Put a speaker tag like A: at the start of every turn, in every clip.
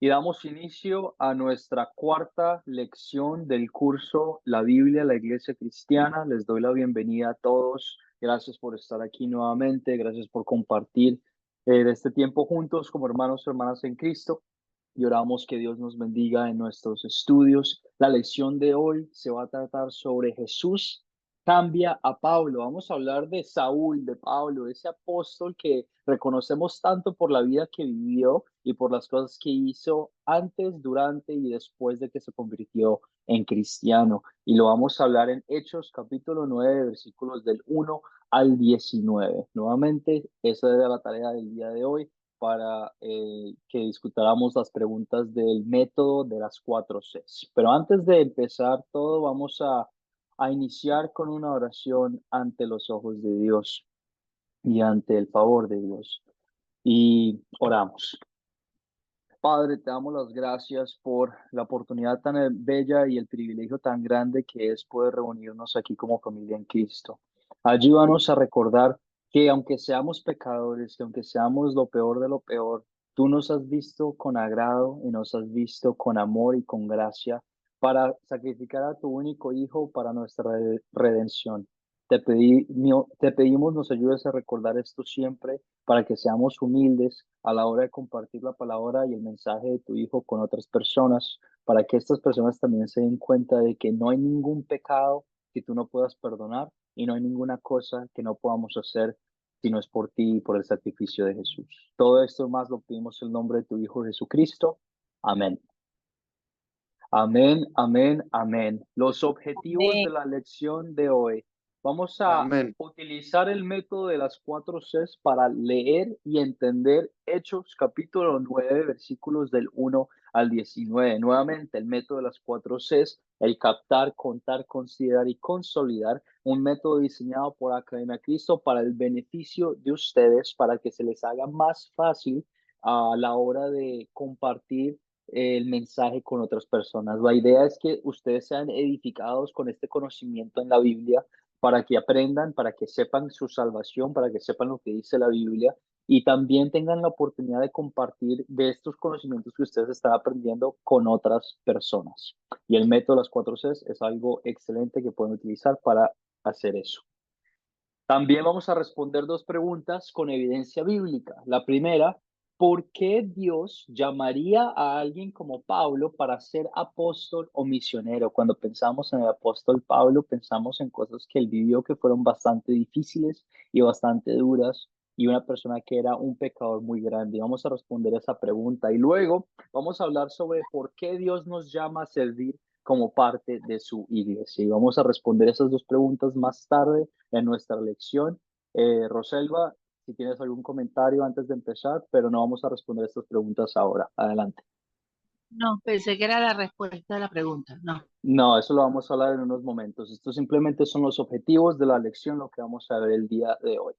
A: Y damos inicio a nuestra cuarta lección del curso La Biblia, la Iglesia Cristiana. Les doy la bienvenida a todos. Gracias por estar aquí nuevamente. Gracias por compartir de este tiempo juntos como hermanos y hermanas en Cristo. Y oramos que Dios nos bendiga en nuestros estudios. La lección de hoy se va a tratar sobre Jesús cambia a Pablo. Vamos a hablar de Saúl, de Pablo, ese apóstol que reconocemos tanto por la vida que vivió y por las cosas que hizo antes, durante y después de que se convirtió en cristiano. Y lo vamos a hablar en Hechos capítulo 9, versículos del 1 al 19. Nuevamente, esa era la tarea del día de hoy para que discutáramos las preguntas del método de las 4 Cs. Pero antes de empezar todo, vamos a iniciar con una oración ante los ojos de Dios y ante el favor de Dios. Y oramos. Padre, te damos las gracias por la oportunidad tan bella y el privilegio tan grande que es poder reunirnos aquí como familia en Cristo. Ayúdanos a recordar que aunque seamos pecadores, que aunque seamos lo peor de lo peor, tú nos has visto con agrado y nos has visto con amor y con gracia para sacrificar a tu único Hijo para nuestra redención. Te pedimos nos ayudes a recordar esto siempre para que seamos humildes a la hora de compartir la palabra y el mensaje de tu Hijo con otras personas, para que estas personas también se den cuenta de que no hay ningún pecado que tú no puedas perdonar y no hay ninguna cosa que no podamos hacer si no es por ti y por el sacrificio de Jesús. Todo esto más lo pedimos en el nombre de tu Hijo Jesucristo. Amén. Amén, amén, amén. Los objetivos
B: Amén.
A: de la lección de hoy. Vamos a
C: Amén.
A: utilizar el método de las 4 Cs para leer y entender Hechos capítulo 9, versículos del 1 al 19. Nuevamente, el método de las 4 Cs, el captar, contar, considerar y consolidar, un método diseñado por Academia Cristo para el beneficio de ustedes, para que se les haga más fácil a la hora de compartir el mensaje con otras personas. La idea es que ustedes sean edificados con este conocimiento en la Biblia para que aprendan, para que sepan su salvación, para que sepan lo que dice la Biblia y también tengan la oportunidad de compartir de estos conocimientos que ustedes están aprendiendo con otras personas. Y el método de las 4 Cs es algo excelente que pueden utilizar para hacer eso. También vamos a responder 2 preguntas con evidencia bíblica. La primera, ¿por qué Dios llamaría a alguien como Pablo para ser apóstol o misionero? Cuando pensamos en el apóstol Pablo, pensamos en cosas que él vivió que fueron bastante difíciles y bastante duras y una persona que era un pecador muy grande. Y vamos a responder esa pregunta. Y luego vamos a hablar sobre por qué Dios nos llama a servir como parte de su iglesia. Y vamos a responder esas 2 preguntas más tarde en nuestra lección. Roselva, si tienes algún comentario antes de empezar, pero no vamos a responder estas preguntas ahora. Adelante.
B: No, pensé que era la respuesta de la pregunta. No.
A: No, eso lo vamos a hablar en unos momentos. Estos simplemente son los objetivos de la lección, lo que vamos a ver el día de hoy.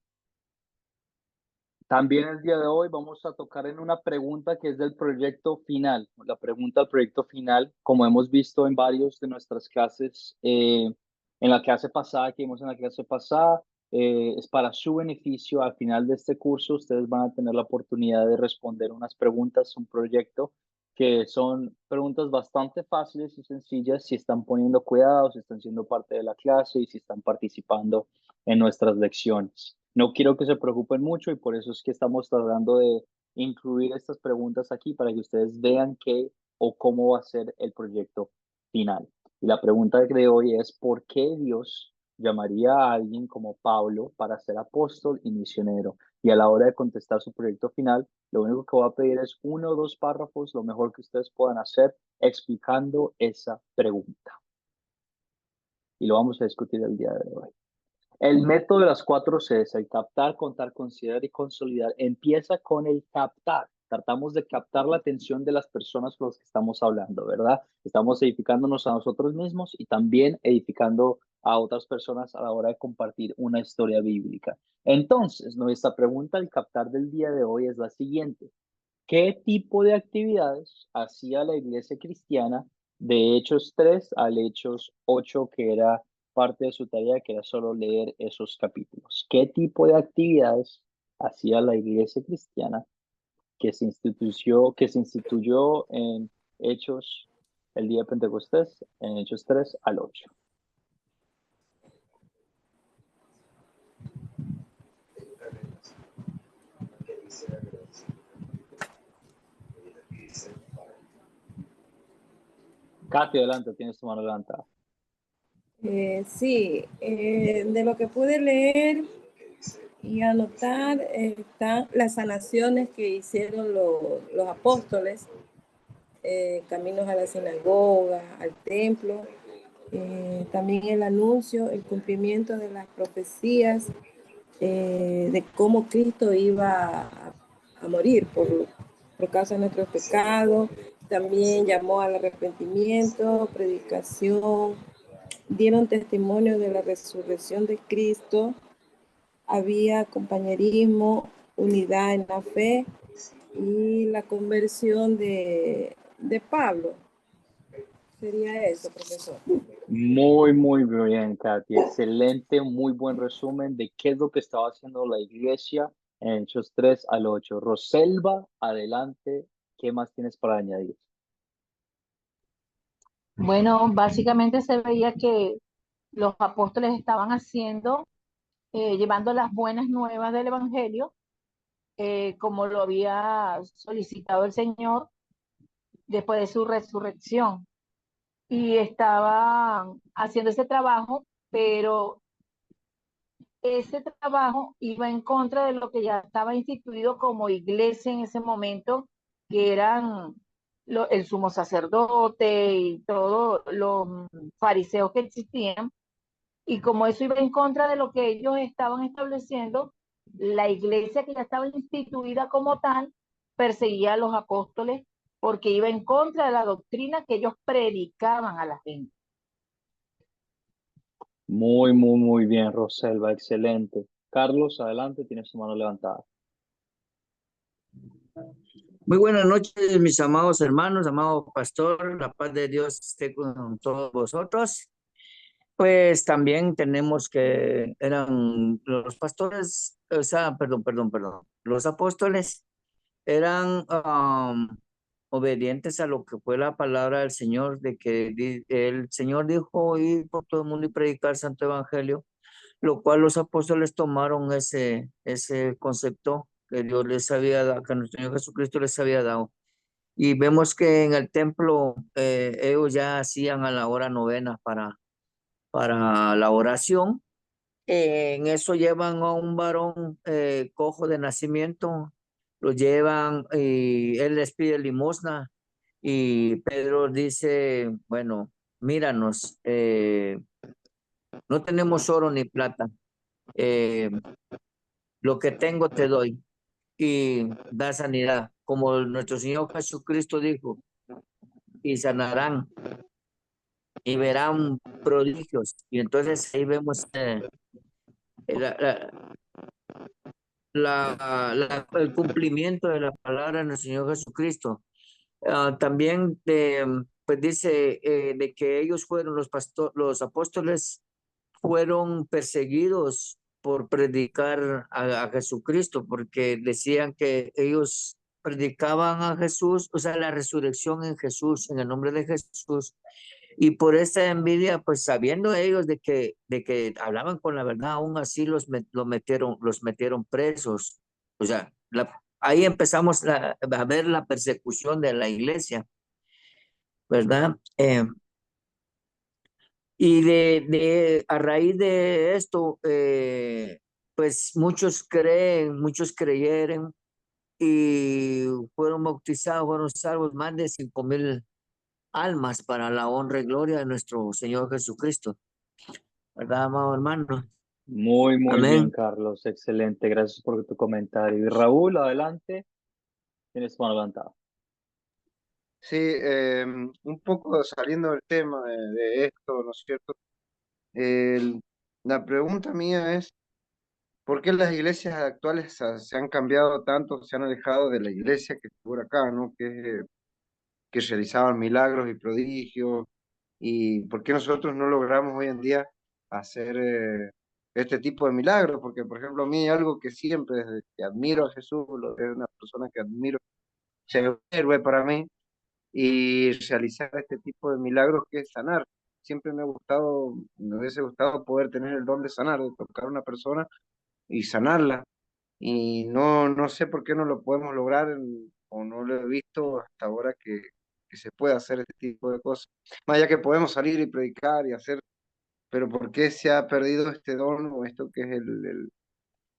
A: También el día de hoy vamos a tocar en una pregunta que es del proyecto final. La pregunta del proyecto final, como hemos visto en varios de nuestras clases, en la clase pasada, que vimos en la clase pasada, es para su beneficio. Al final de este curso, ustedes van a tener la oportunidad de responder unas preguntas, un proyecto, que son preguntas bastante fáciles y sencillas si están poniendo cuidado, si están siendo parte de la clase y si están participando en nuestras lecciones. No quiero que se preocupen mucho y por eso es que estamos tratando de incluir estas preguntas aquí para que ustedes vean qué o cómo va a ser el proyecto final. Y la pregunta de hoy es, ¿por qué Dios llamaría a alguien como Pablo para ser apóstol y misionero? Y a la hora de contestar su proyecto final, lo único que voy a pedir es 1 o 2 párrafos, lo mejor que ustedes puedan hacer, explicando esa pregunta. Y lo vamos a discutir el día de hoy. El método de las 4 Cs, el captar, contar, considerar y consolidar, empieza con el captar. Tratamos de captar la atención de las personas con las que estamos hablando, ¿verdad? Estamos edificándonos a nosotros mismos y también edificando a otras personas a la hora de compartir una historia bíblica. Entonces, nuestra pregunta al captar del día de hoy es la siguiente. ¿Qué tipo de actividades hacía la iglesia cristiana de Hechos 3 al Hechos 8, que era parte de su tarea, que era solo leer esos capítulos? ¿Qué tipo de actividades hacía la iglesia cristiana que se instituyó en Hechos, el día de Pentecostés, en Hechos 3 al 8. Katy, adelante, tienes tu mano levantada.
C: Sí, de lo que pude leer y anotar están las sanaciones que hicieron los apóstoles, caminos a la sinagoga, al templo, también el anuncio, el cumplimiento de las profecías, de cómo Cristo iba a morir por causa de nuestros pecados. También llamó al arrepentimiento, predicación, dieron testimonio de la resurrección de Cristo, había compañerismo, unidad en la fe y la conversión de Pablo. Sería eso, profesor.
A: Muy bien, Katy. Excelente, muy buen resumen de qué es lo que estaba haciendo la iglesia en Hechos 3 al 8. Roselva, adelante. ¿Qué más tienes para añadir?
B: Bueno, básicamente se veía que los apóstoles estaban haciendo, llevando las buenas nuevas del Evangelio, como lo había solicitado el Señor después de su resurrección. Y estaban haciendo ese trabajo, pero ese trabajo iba en contra de lo que ya estaba instituido como iglesia en ese momento, que eran el sumo sacerdote y todos los fariseos que existían. Y como eso iba en contra de lo que ellos estaban estableciendo, la iglesia que ya estaba instituida como tal perseguía a los apóstoles porque iba en contra de la doctrina que ellos predicaban a la gente.
A: Muy bien, Roselva. Excelente. Carlos, adelante, tienes tu mano levantada.
D: Muy buenas noches, mis amados hermanos, amado pastor, la paz de Dios esté con todos vosotros. Pues también tenemos que eran los pastores, o sea, perdón, los apóstoles eran obedientes a lo que fue la palabra del Señor, de que el Señor dijo ir por todo el mundo y predicar el Santo Evangelio, lo cual los apóstoles tomaron ese concepto que Dios les había dado, que nuestro Señor Jesucristo les había dado. Y vemos que en el templo ellos ya hacían a la hora novena para la oración. En eso llevan a un varón cojo de nacimiento, lo llevan y él les pide limosna. Y Pedro dice, bueno, míranos, no tenemos oro ni plata, eh, lo que tengo te doy y da sanidad, como nuestro Señor Jesucristo dijo, y sanarán y verán prodigios. Y entonces ahí vemos la, el cumplimiento de la palabra de nuestro Señor Jesucristo. También pues dice de que ellos fueron los apóstoles fueron perseguidos por predicar a Jesucristo, porque decían que ellos predicaban a Jesús, o sea, la resurrección en Jesús, en el nombre de Jesús. Y por esta envidia, pues sabiendo ellos de que hablaban con la verdad, aún así los metieron presos. O sea, ahí empezamos a ver la persecución de la iglesia, ¿verdad? Y a raíz de esto, pues muchos creyeron y fueron bautizados, fueron salvos más de 5,000 almas para la honra y gloria de nuestro Señor Jesucristo. ¿Verdad, amado hermano?
A: Muy bien,
D: Amén.
A: Carlos. Excelente. Gracias por tu comentario. Y Raúl, adelante, tienes tu mano levantada.
E: Sí, un poco saliendo del tema de esto, ¿no es cierto? El- la pregunta mía es, ¿por qué las iglesias actuales se han cambiado tanto, se han alejado de la iglesia que por acá, ¿no? Que realizaban milagros y prodigios, y por qué nosotros no logramos hoy en día hacer este tipo de milagros? Porque, por ejemplo, a mí algo que siempre, desde que admiro a Jesús, es una persona que admiro, sea un héroe para mí y realizar este tipo de milagros que es sanar. Siempre me hubiese gustado poder tener el don de sanar, de tocar a una persona y sanarla. Y no sé por qué no lo podemos lograr o no lo he visto hasta ahora que se puede hacer este tipo de cosas. Más allá que podemos salir y predicar y hacer, pero ¿por qué se ha perdido este don o esto que es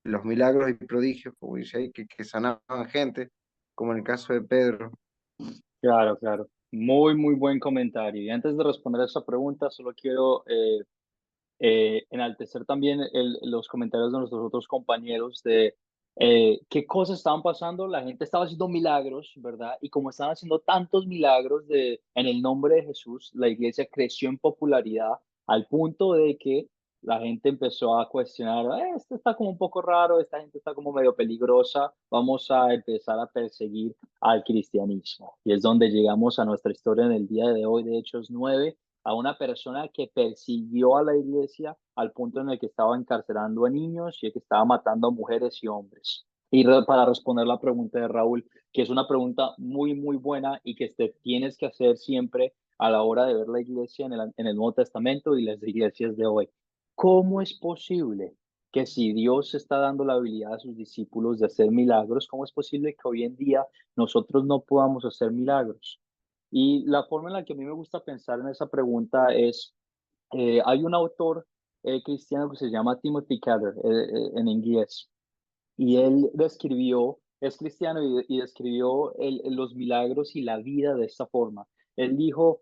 E: los milagros y prodigios, como dice ahí, que sanaban gente, como en el caso de Pedro?
A: Claro, claro. Muy, muy buen comentario. Y antes de responder a esa pregunta, solo quiero enaltecer también los comentarios de nuestros otros compañeros de qué cosas estaban pasando. La gente estaba haciendo milagros, ¿verdad? Y como estaban haciendo tantos milagros en el nombre de Jesús, la iglesia creció en popularidad al punto de que la gente empezó a cuestionar, esto está como un poco raro, esta gente está como medio peligrosa, vamos a empezar a perseguir al cristianismo. Y es donde llegamos a nuestra historia en el día de hoy, de Hechos 9, a una persona que persiguió a la iglesia al punto en el que estaba encarcelando a niños y que estaba matando a mujeres y hombres. Y para responder la pregunta de Raúl, que es una pregunta muy, muy buena y que te tienes que hacer siempre a la hora de ver la iglesia en el Nuevo Testamento y las iglesias de hoy. ¿Cómo es posible que si Dios está dando la habilidad a sus discípulos de hacer milagros, cómo es posible que hoy en día nosotros no podamos hacer milagros? Y la forma en la que a mí me gusta pensar en esa pregunta es, hay un autor cristiano que se llama Timothy Keller en inglés, y él describió, es cristiano y describió los milagros y la vida de esta forma. Él dijo,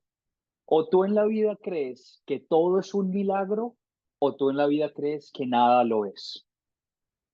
A: o tú en la vida crees que todo es un milagro, o tú en la vida crees que nada lo es.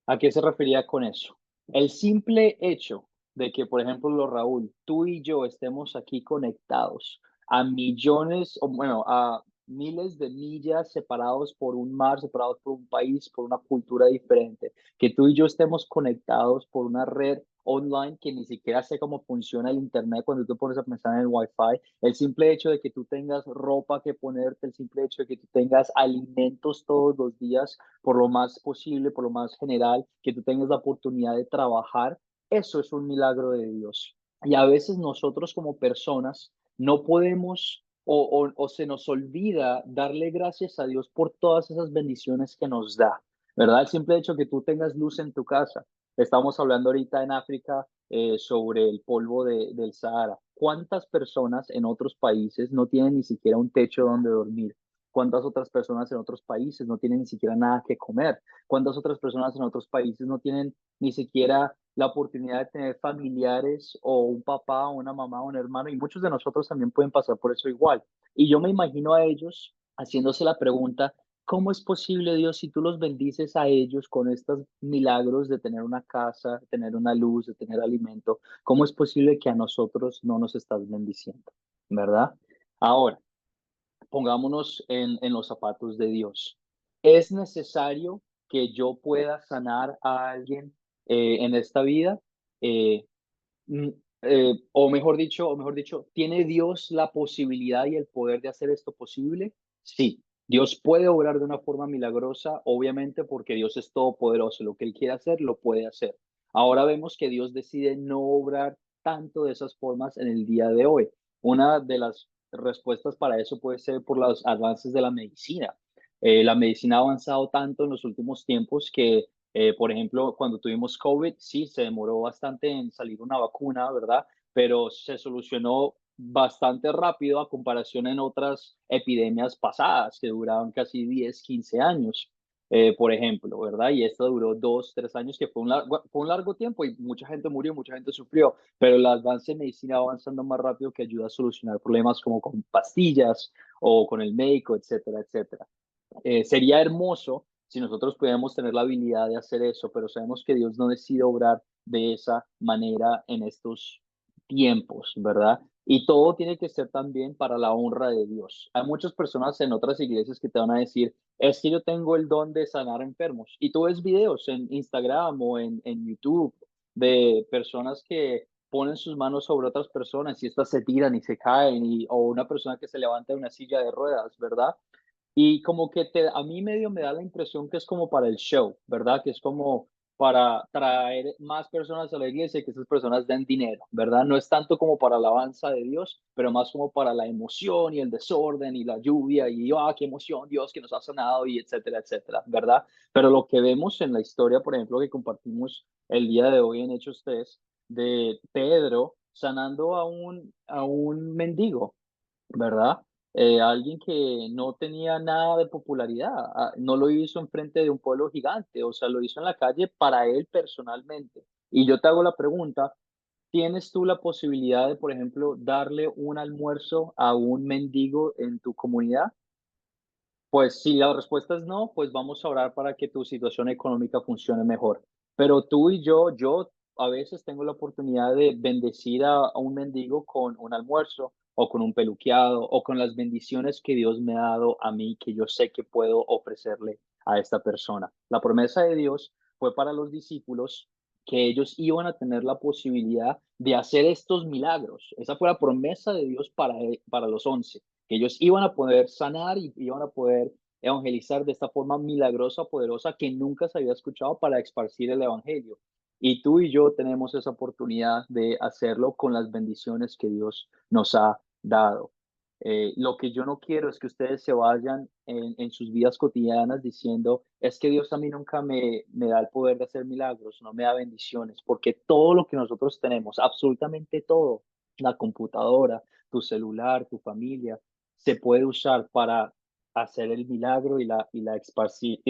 A: ¿A qué se refería con eso? El simple hecho de que, por ejemplo, Raúl, tú y yo estemos aquí conectados a millones, o bueno, a miles de millas separados por un mar, separados por un país, por una cultura diferente, que tú y yo estemos conectados por una red online que ni siquiera sé cómo funciona el internet cuando tú pones a pensar en el Wi-Fi, el simple hecho de que tú tengas ropa que ponerte, el simple hecho de que tú tengas alimentos todos los días, por lo más posible, por lo más general, que tú tengas la oportunidad de trabajar, eso es un milagro de Dios. Y a veces nosotros como personas no podemos o se nos olvida darle gracias a Dios por todas esas bendiciones que nos da, ¿verdad? El simple hecho que tú tengas luz en tu casa. Estamos hablando ahorita en África sobre el polvo del Sahara. ¿Cuántas personas en otros países no tienen ni siquiera un techo donde dormir? ¿Cuántas otras personas en otros países no tienen ni siquiera nada que comer? ¿Cuántas otras personas en otros países no tienen ni siquiera la oportunidad de tener familiares o un papá o una mamá o un hermano? Y muchos de nosotros también pueden pasar por eso igual. Y yo me imagino a ellos haciéndose la pregunta, ¿cómo es posible, Dios, si tú los bendices a ellos con estos milagros de tener una casa, de tener una luz, de tener alimento? ¿Cómo es posible que a nosotros no nos estás bendiciendo? ¿Verdad? Ahora, pongámonos en los zapatos de Dios. ¿Es necesario que yo pueda sanar a alguien en esta vida? Eh, mm, o mejor dicho, ¿tiene Dios la posibilidad y el poder de hacer esto posible? Sí. Dios puede obrar de una forma milagrosa, obviamente, porque Dios es todopoderoso. Lo que Él quiere hacer, lo puede hacer. Ahora vemos que Dios decide no obrar tanto de esas formas en el día de hoy. Una de las respuestas para eso puede ser por los avances de la medicina. La medicina ha avanzado tanto en los últimos tiempos que por ejemplo, cuando tuvimos COVID, sí, se demoró bastante en salir una vacuna, ¿verdad? Pero se solucionó bastante rápido a comparación en otras epidemias pasadas que duraban casi 10, 15 años, por ejemplo, ¿verdad? Y esta duró 2, 3 años, que fue un largo tiempo y mucha gente murió, mucha gente sufrió, pero el avance en medicina va avanzando más rápido que ayuda a solucionar problemas como con pastillas o con el médico, etcétera, etcétera. Sería hermoso si nosotros pudiéramos tener la habilidad de hacer eso, pero sabemos que Dios no decide obrar de esa manera en estos tiempos, ¿verdad? Y todo tiene que ser también para la honra de Dios. Hay muchas personas en otras iglesias que te van a decir, es que yo tengo el don de sanar enfermos. Y tú ves videos en Instagram o en YouTube de personas que ponen sus manos sobre otras personas y estas se tiran y se caen, o una persona que se levanta de una silla de ruedas, ¿verdad? Y como que a mí medio me da la impresión que es como para el show, ¿verdad? Que es como, para traer más personas a la iglesia y que esas personas den dinero, ¿verdad? No es tanto como para alabanza de Dios, pero más como para la emoción y el desorden y la lluvia y, qué emoción, Dios que nos ha sanado y etcétera, etcétera, ¿verdad? Pero lo que vemos en la historia, por ejemplo, que compartimos el día de hoy en Hechos 3, de Pedro sanando a un mendigo, ¿verdad? Alguien que no tenía nada de popularidad, no lo hizo enfrente de un pueblo gigante, o sea, lo hizo en la calle para él personalmente. Y yo te hago la pregunta, ¿tienes tú la posibilidad de, por ejemplo, darle un almuerzo a un mendigo en tu comunidad? Pues si la respuesta es no, pues vamos a orar para que tu situación económica funcione mejor. Pero tú y yo a veces tengo la oportunidad de bendecir a un mendigo con un almuerzo o con un peluqueado o con las bendiciones que Dios me ha dado a mí, que yo sé que puedo ofrecerle a esta persona. La promesa de Dios fue para los discípulos que ellos iban a tener la posibilidad de hacer estos milagros. Esa fue la promesa de Dios para los 11, que ellos iban a poder sanar y iban a poder evangelizar de esta forma milagrosa, poderosa, que nunca se había escuchado para esparcir el evangelio. Y tú y yo tenemos esa oportunidad de hacerlo con las bendiciones que Dios nos ha dado. Lo que yo no quiero es que ustedes se vayan en sus vidas cotidianas diciendo, es que Dios a mí nunca me da el poder de hacer milagros, no me da bendiciones, porque todo lo que nosotros tenemos, absolutamente todo, la computadora, tu celular, tu familia, se puede usar para hacer el milagro y la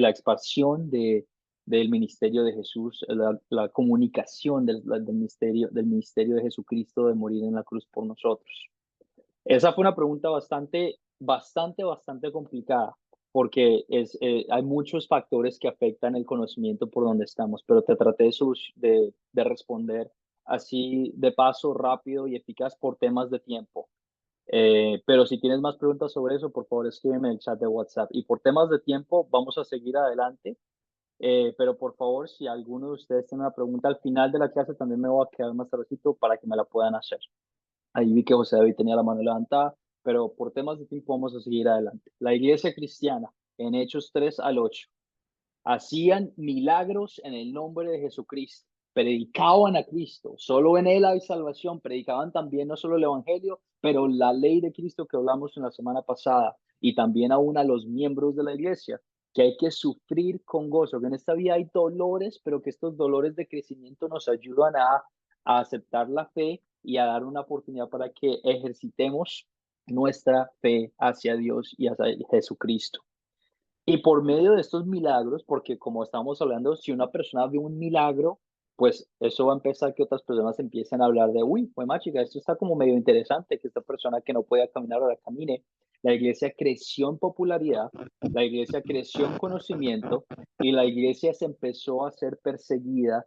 A: expansión del ministerio de Jesús, la comunicación del ministerio de Jesucristo de morir en la cruz por nosotros. Esa fue una pregunta bastante complicada, porque hay muchos factores que afectan el conocimiento por donde estamos, pero te traté de responder así de paso rápido y eficaz por temas de tiempo. Pero si tienes más preguntas sobre eso, por favor escríbeme en el chat de WhatsApp. Y por temas de tiempo, vamos a seguir adelante. Pero por favor, si alguno de ustedes tiene una pregunta al final de la clase, también me voy a quedar más tardecito para que me la puedan hacer. Ahí vi que José David tenía la mano levantada, pero por temas de tiempo vamos a seguir adelante. La iglesia cristiana, en Hechos 3 al 8, hacían milagros en el nombre de Jesucristo, predicaban a Cristo, solo en Él hay salvación, predicaban también no solo el Evangelio, pero la ley de Cristo que hablamos en la semana pasada, y también aún a los miembros de la iglesia, que hay que sufrir con gozo, que en esta vida hay dolores, pero que estos dolores de crecimiento nos ayudan a aceptar la fe y a dar una oportunidad para que ejercitemos nuestra fe hacia Dios y hacia Jesucristo. Y por medio de estos milagros, porque como estamos hablando, si una persona ve un milagro, pues eso va a empezar que otras personas empiecen a hablar de, uy, pues chica, esto está como medio interesante, que esta persona que no podía caminar ahora camine. La iglesia creció en popularidad, la iglesia creció en conocimiento y la iglesia se empezó a ser perseguida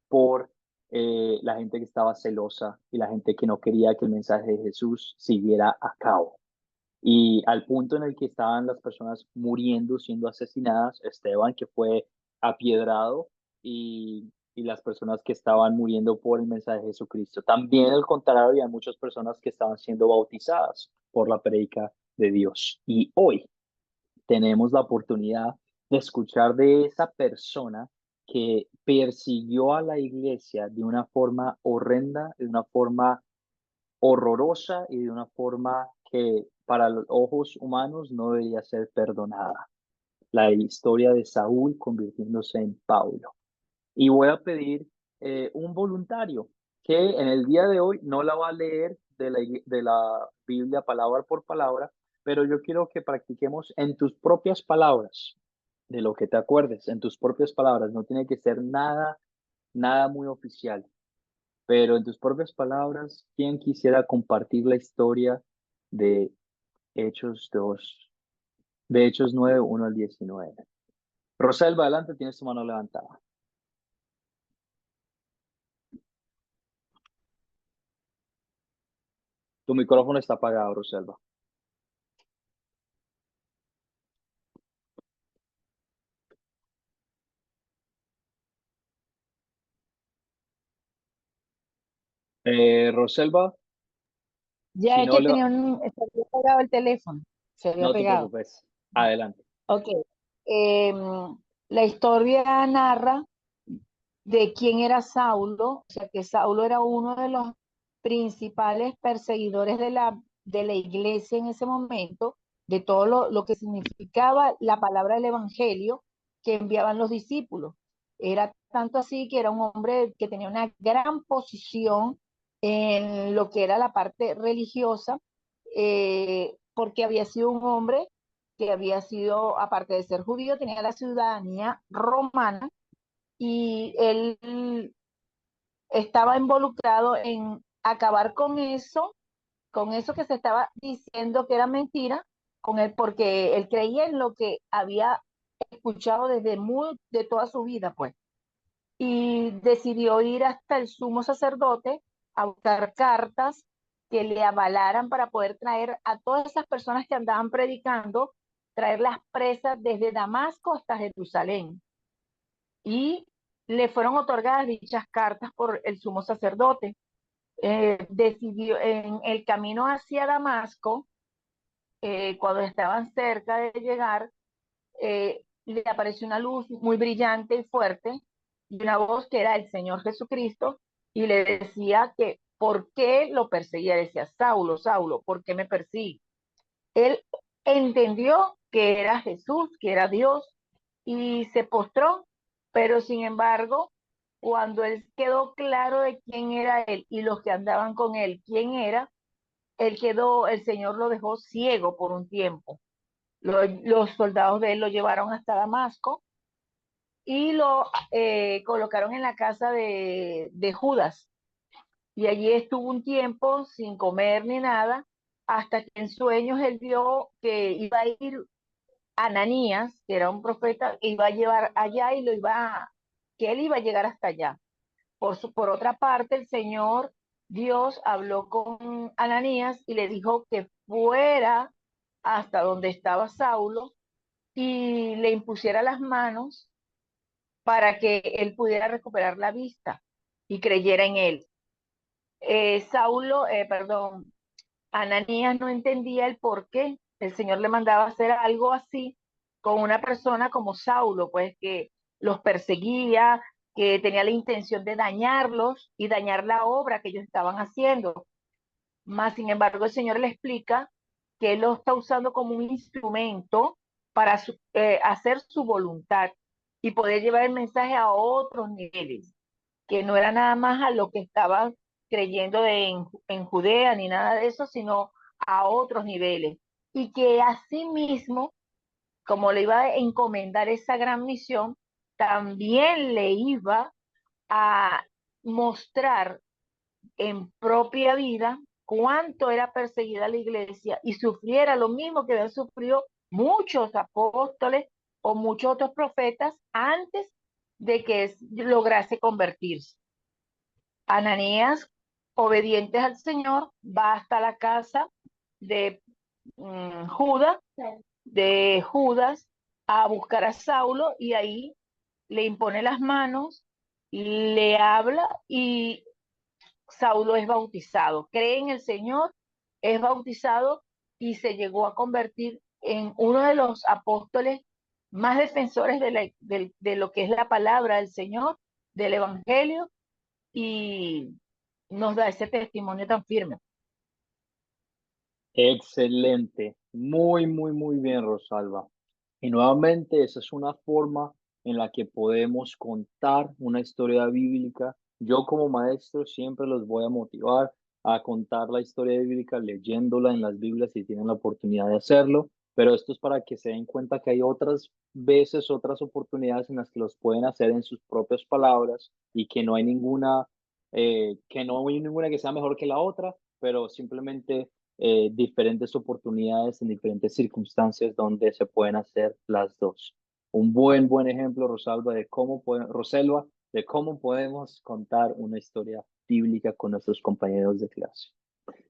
A: por la gente que estaba celosa y la gente que no quería que el mensaje de Jesús siguiera a cabo. Y al punto en el que estaban las personas muriendo, siendo asesinadas, Esteban que fue apiedrado y las personas que estaban muriendo por el mensaje de Jesucristo. También al contrario, había muchas personas que estaban siendo bautizadas por la predica de Dios. Y hoy tenemos la oportunidad de escuchar de esa persona que persiguió a la iglesia de una forma horrenda, de una forma horrorosa y de una forma que para los ojos humanos no debería ser perdonada. La historia de Saúl convirtiéndose en Pablo. Y voy a pedir un voluntario que en el día de hoy no la va a leer de la Biblia palabra por palabra, pero yo quiero que practiquemos en tus propias palabras, de lo que te acuerdes, en tus propias palabras. No tiene que ser nada muy oficial. Pero en tus propias palabras, ¿quién quisiera compartir la historia de Hechos 2, de Hechos 9, 1 al 19? Roselva, adelante, tienes tu mano levantada. Tu micrófono está apagado, Roselva. Roselva,
B: Ya
A: si
B: es
A: no
B: que
A: le...
B: se había pegado el teléfono, se había
A: No te
B: pegado.
A: preocupes, adelante.
B: Ok. La historia narra de quién era Saulo, o sea que Saulo era uno de los principales perseguidores de la iglesia en ese momento, de todo lo que significaba la palabra del evangelio que enviaban los discípulos. Era tanto así que era un hombre que tenía una gran posición en lo que era la parte religiosa, porque había sido un hombre que había sido, aparte de ser judío, tenía la ciudadanía romana y él estaba involucrado en acabar con eso que se estaba diciendo que era mentira, con él, porque él creía en lo que había escuchado de toda su vida, pues. Y decidió ir hasta el sumo sacerdote a buscar cartas que le avalaran para poder traer a todas esas personas que andaban predicando, traerlas presas desde Damasco hasta Jerusalén. Y le fueron otorgadas dichas cartas por el sumo sacerdote. Decidió en el camino hacia Damasco, cuando estaban cerca de llegar, le apareció una luz muy brillante y fuerte y una voz que era el Señor Jesucristo y le decía que por qué lo perseguía. Decía, Saulo, Saulo, ¿por qué me persigue? Él entendió que era Jesús, que era Dios, y se postró, pero sin embargo, cuando él quedó claro de quién era él y los que andaban con él, quién era, el Señor lo dejó ciego por un tiempo. Los soldados de él lo llevaron hasta Damasco y lo colocaron en la casa de Judas. Y allí estuvo un tiempo sin comer ni nada, hasta que en sueños él vio que iba a ir Ananías, que era un profeta, iba a llevar allá y que él iba a llegar hasta allá. Por otra parte, el Señor Dios habló con Ananías y le dijo que fuera hasta donde estaba Saulo y le impusiera las manos para que él pudiera recuperar la vista y creyera en él. Perdón, Ananías no entendía el por qué el Señor le mandaba hacer algo así con una persona como Saulo, pues que los perseguía, que tenía la intención de dañarlos y dañar la obra que ellos estaban haciendo. Más sin embargo, el Señor le explica que Él lo está usando como un instrumento para hacer su voluntad y poder llevar el mensaje a otros niveles, que no era nada más a lo que estaban creyendo en Judea ni nada de eso, sino a otros niveles. Y que asimismo, como le iba a encomendar esa gran misión, también le iba a mostrar en propia vida cuánto era perseguida la iglesia y sufriera lo mismo que habían sufrido muchos apóstoles o muchos otros profetas antes de que lograse convertirse. Ananías, obedientes al Señor, va hasta la casa de Judas, a buscar a Saulo y ahí le impone las manos, le habla y Saulo es bautizado, cree en el Señor, es bautizado y se llegó a convertir en uno de los apóstoles más defensores de lo que es la palabra del Señor, del Evangelio, y nos da ese testimonio tan firme.
A: Excelente, muy, muy, muy bien, Rosalba. Y nuevamente, esa es una forma en la que podemos contar una historia bíblica. Yo como maestro siempre los voy a motivar a contar la historia bíblica leyéndola en las Biblias si tienen la oportunidad de hacerlo, pero esto es para que se den cuenta que hay otras veces, otras oportunidades en las que los pueden hacer en sus propias palabras y que no hay ninguna que sea mejor que la otra, pero simplemente diferentes oportunidades en diferentes circunstancias donde se pueden hacer las dos. Un buen ejemplo, Roselva, de cómo podemos contar una historia bíblica con nuestros compañeros de clase.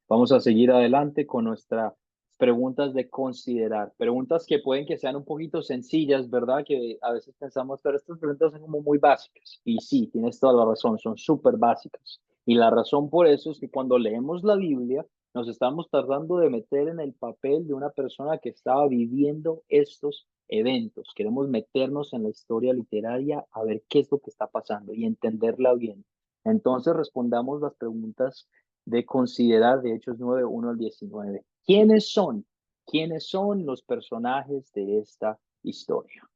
A: Vamos a seguir adelante con nuestras preguntas de considerar. Preguntas que pueden que sean un poquito sencillas, ¿verdad? Que a veces pensamos, pero estas preguntas son como muy básicas. Y sí, tienes toda la razón, son súper básicas. Y la razón por eso es que cuando leemos la Biblia, nos estamos tratando de meter en el papel de una persona que estaba viviendo estos eventos, queremos meternos en la historia literaria a ver qué es lo que está pasando y entenderla bien. Entonces respondamos las preguntas de considerar de Hechos 9, 1 al 19. ¿Quiénes son? ¿Quiénes son los personajes de esta historia?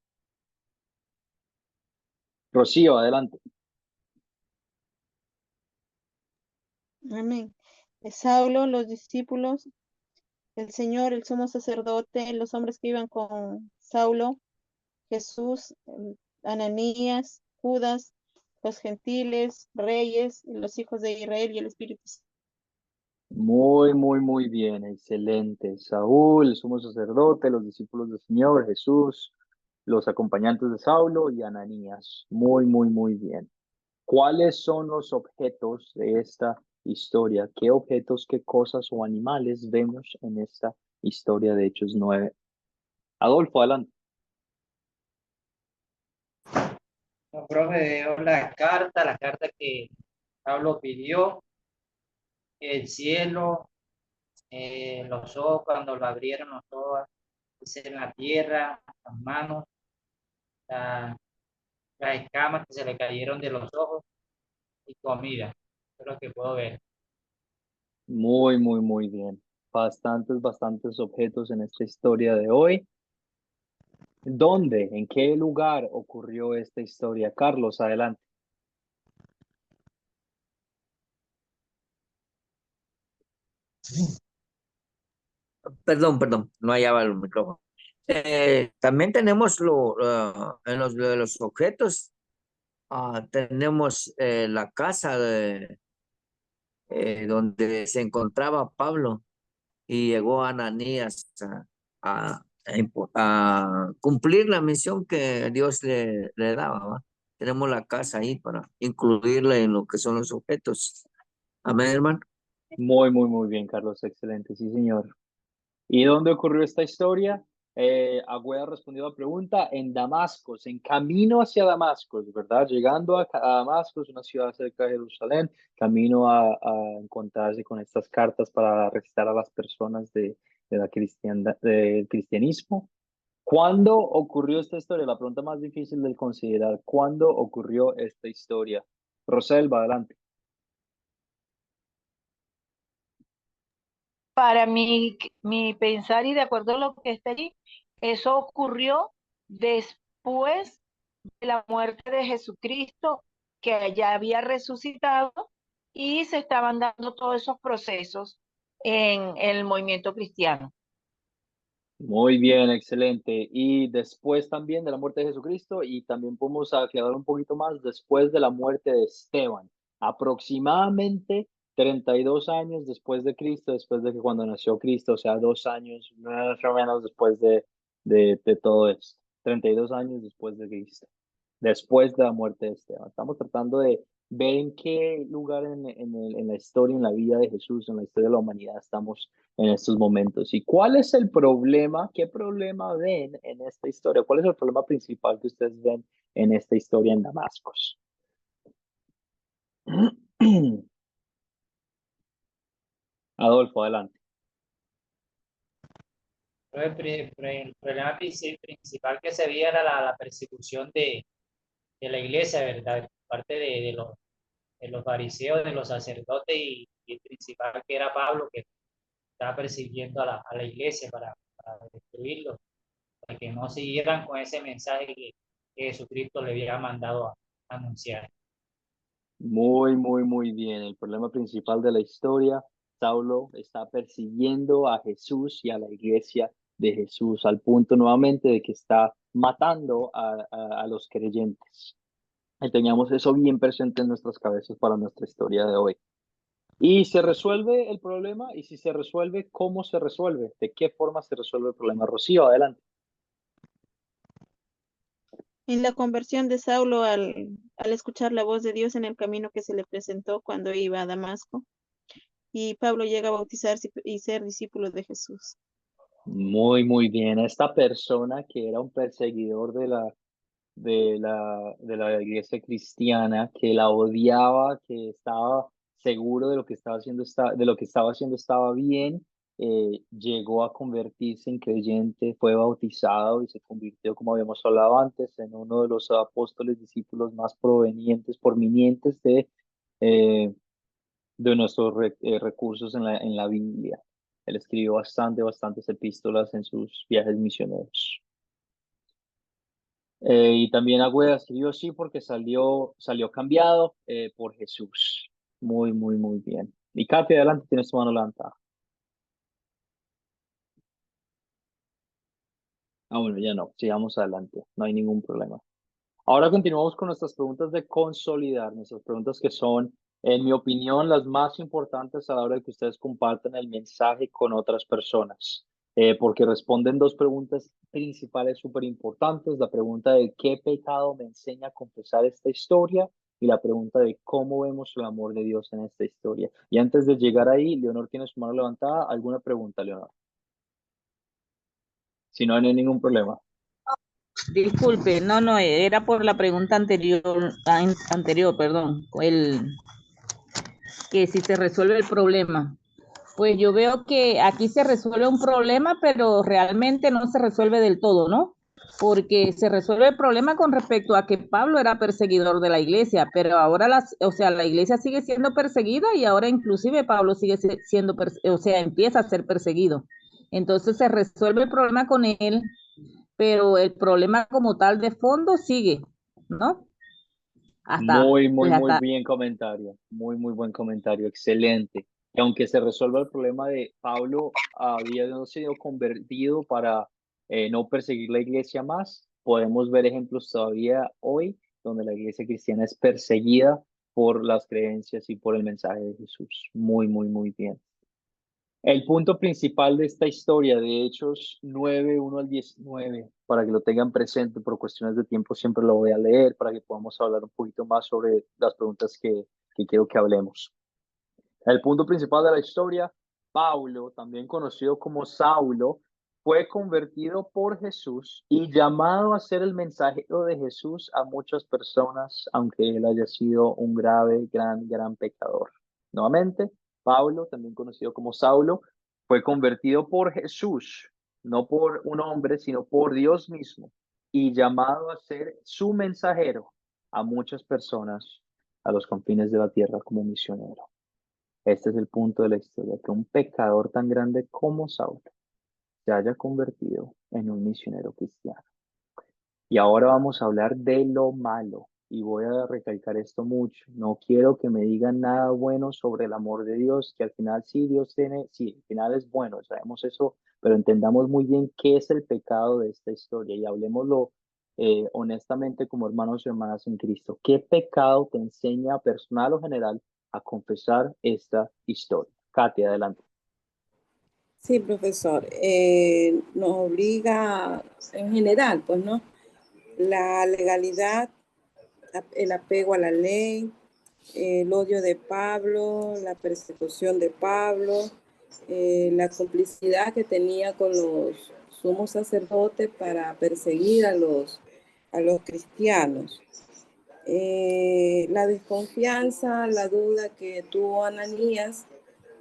A: Rocío, adelante.
F: Amén. Saulo, los discípulos, el Señor, el sumo sacerdote, los hombres que iban con Saulo, Jesús, Ananías, Judas, los gentiles, reyes, los hijos de Israel y el Espíritu Santo.
A: Muy bien, excelente. Saúl, el sumo sacerdote, los discípulos del Señor, Jesús, los acompañantes de Saulo y Ananías. Muy bien. ¿Cuáles son los objetos de esta historia? ¿Qué objetos, qué cosas o animales vemos en esta historia de Hechos 9? Adolfo, adelante.
G: No, profe, veo la carta que Pablo pidió, el cielo, los ojos cuando lo abrieron los ojos, en la tierra, las manos, la- las escamas que se le cayeron de los ojos y comida. Eso es lo que puedo ver.
A: Muy bien. Bastantes objetos en esta historia de hoy. ¿Dónde, en qué lugar ocurrió esta historia? Carlos, adelante.
D: Perdón, no hallaba el micrófono. También tenemos en de los objetos, tenemos la casa donde se encontraba Pablo y llegó Ananías a cumplir la misión que Dios le daba, ¿va? Tenemos la casa ahí para incluirla en lo que son los objetos. Amén, hermano.
A: Muy bien, Carlos. Excelente, sí, señor. ¿Y dónde ocurrió esta historia? Agüeda respondió a la pregunta en Damasco, en camino hacia Damasco, ¿verdad? Llegando a Damasco, una ciudad cerca de Jerusalén, camino a encontrarse con estas cartas para arrestar a las personas de la del cristianismo. ¿Cuándo ocurrió esta historia? La pregunta más difícil de considerar. ¿Cuándo ocurrió esta historia? Roselva, adelante.
B: Para mi pensar y de acuerdo a lo que está allí, eso ocurrió después de la muerte de Jesucristo, que ya había resucitado y se estaban dando todos esos procesos en el movimiento cristiano.
A: Muy bien, excelente. Y después también de la muerte de Jesucristo, y también podemos aclarar un poquito más, después de la muerte de Esteban, aproximadamente 32 años después de Cristo, después de que cuando nació Cristo, o sea, 2 años, más o menos después de todo esto, 32 años después de Cristo, después de la muerte de Esteban. Estamos tratando de ver en qué lugar en la historia, en la vida de Jesús, en la historia de la humanidad estamos en estos momentos. ¿Y cuál es el problema? ¿Qué problema ven en esta historia? ¿Cuál es el problema principal que ustedes ven en esta historia en Damasco? Adolfo, adelante.
G: El problema principal que se veía era la persecución de la iglesia, ¿verdad? Por parte de los fariseos, de los sacerdotes y el principal que era Pablo, que estaba persiguiendo a la iglesia para destruirlo, para que no siguieran con ese mensaje que Jesucristo le había mandado a anunciar.
A: Muy bien. El problema principal de la historia, Saulo está persiguiendo a Jesús y a la iglesia de Jesús, al punto nuevamente de que está matando a los creyentes. Y tengamos eso bien presente en nuestras cabezas para nuestra historia de hoy. ¿Y se resuelve el problema? Y si se resuelve, ¿cómo se resuelve? ¿De qué forma se resuelve el problema? Rocío, adelante.
F: En la conversión de Saulo al escuchar la voz de Dios en el camino que se le presentó cuando iba a Damasco, y Pablo llega a bautizarse y ser discípulo de Jesús.
A: Muy bien. Esta persona que era un perseguidor de la iglesia cristiana, que la odiaba, que estaba seguro de lo que estaba haciendo, de lo que estaba haciendo estaba bien, llegó a convertirse en creyente, fue bautizado y se convirtió, como habíamos hablado antes, en uno de los apóstoles discípulos más provenientes de nuestros recursos en la Biblia. Él escribió bastantes epístolas en sus viajes misioneros. Y también Agüeda escribió sí porque salió cambiado por Jesús. Muy bien. Y Katy, adelante, tienes tu mano levantada. Bueno, ya no, sigamos adelante, no hay ningún problema. Ahora continuamos con nuestras preguntas de consolidar, nuestras preguntas que son, en mi opinión, las más importantes a la hora de que ustedes compartan el mensaje con otras personas, porque responden dos preguntas principales súper importantes, la pregunta de qué pecado me enseña a confesar esta historia y la pregunta de cómo vemos el amor de Dios en esta historia. Y antes de llegar ahí, Leonor tiene su mano levantada, ¿alguna pregunta, Leonor? Si no, no hay ningún problema.
H: Disculpe, no, era por la pregunta anterior, perdón, que si se resuelve el problema. Pues yo veo que aquí se resuelve un problema, pero realmente no se resuelve del todo, ¿no? Porque se resuelve el problema con respecto a que Pablo era perseguidor de la iglesia, pero ahora la iglesia sigue siendo perseguida y ahora inclusive Pablo sigue siendo, empieza a ser perseguido. Entonces se resuelve el problema con él, pero el problema como tal de fondo sigue, ¿no?
A: Muy bien comentario. Muy buen comentario. Excelente. Y aunque se resuelva el problema de Pablo, había no sido convertido para no perseguir la iglesia más, podemos ver ejemplos todavía hoy donde la iglesia cristiana es perseguida por las creencias y por el mensaje de Jesús. Muy bien. El punto principal de esta historia, de Hechos 9, 1 al 19, para que lo tengan presente, por cuestiones de tiempo siempre lo voy a leer para que podamos hablar un poquito más sobre las preguntas que quiero que hablemos. El punto principal de la historia, Pablo, también conocido como Saulo, fue convertido por Jesús y llamado a ser el mensajero de Jesús a muchas personas, aunque él haya sido un grave, gran pecador. Nuevamente, Pablo, también conocido como Saulo, fue convertido por Jesús, no por un hombre, sino por Dios mismo, y llamado a ser su mensajero a muchas personas a los confines de la tierra como misionero. Este es el punto de la historia, que un pecador tan grande como Saulo se haya convertido en un misionero cristiano. Y ahora vamos a hablar de lo malo. Y voy a recalcar esto mucho. No quiero que me digan nada bueno sobre el amor de Dios, que al final sí, Dios tiene, sí, al final es bueno, sabemos eso, pero entendamos muy bien qué es el pecado de esta historia y hablemoslo honestamente como hermanos y hermanas en Cristo. ¿Qué pecado te enseña personal o general a confesar esta historia? Katia, adelante.
C: Sí, profesor. Nos obliga en general, pues, ¿no? La legalidad, el apego a la ley, el odio de Pablo, la persecución de Pablo, la complicidad que tenía con los sumos sacerdotes para perseguir a los cristianos. La desconfianza, la duda que tuvo Ananías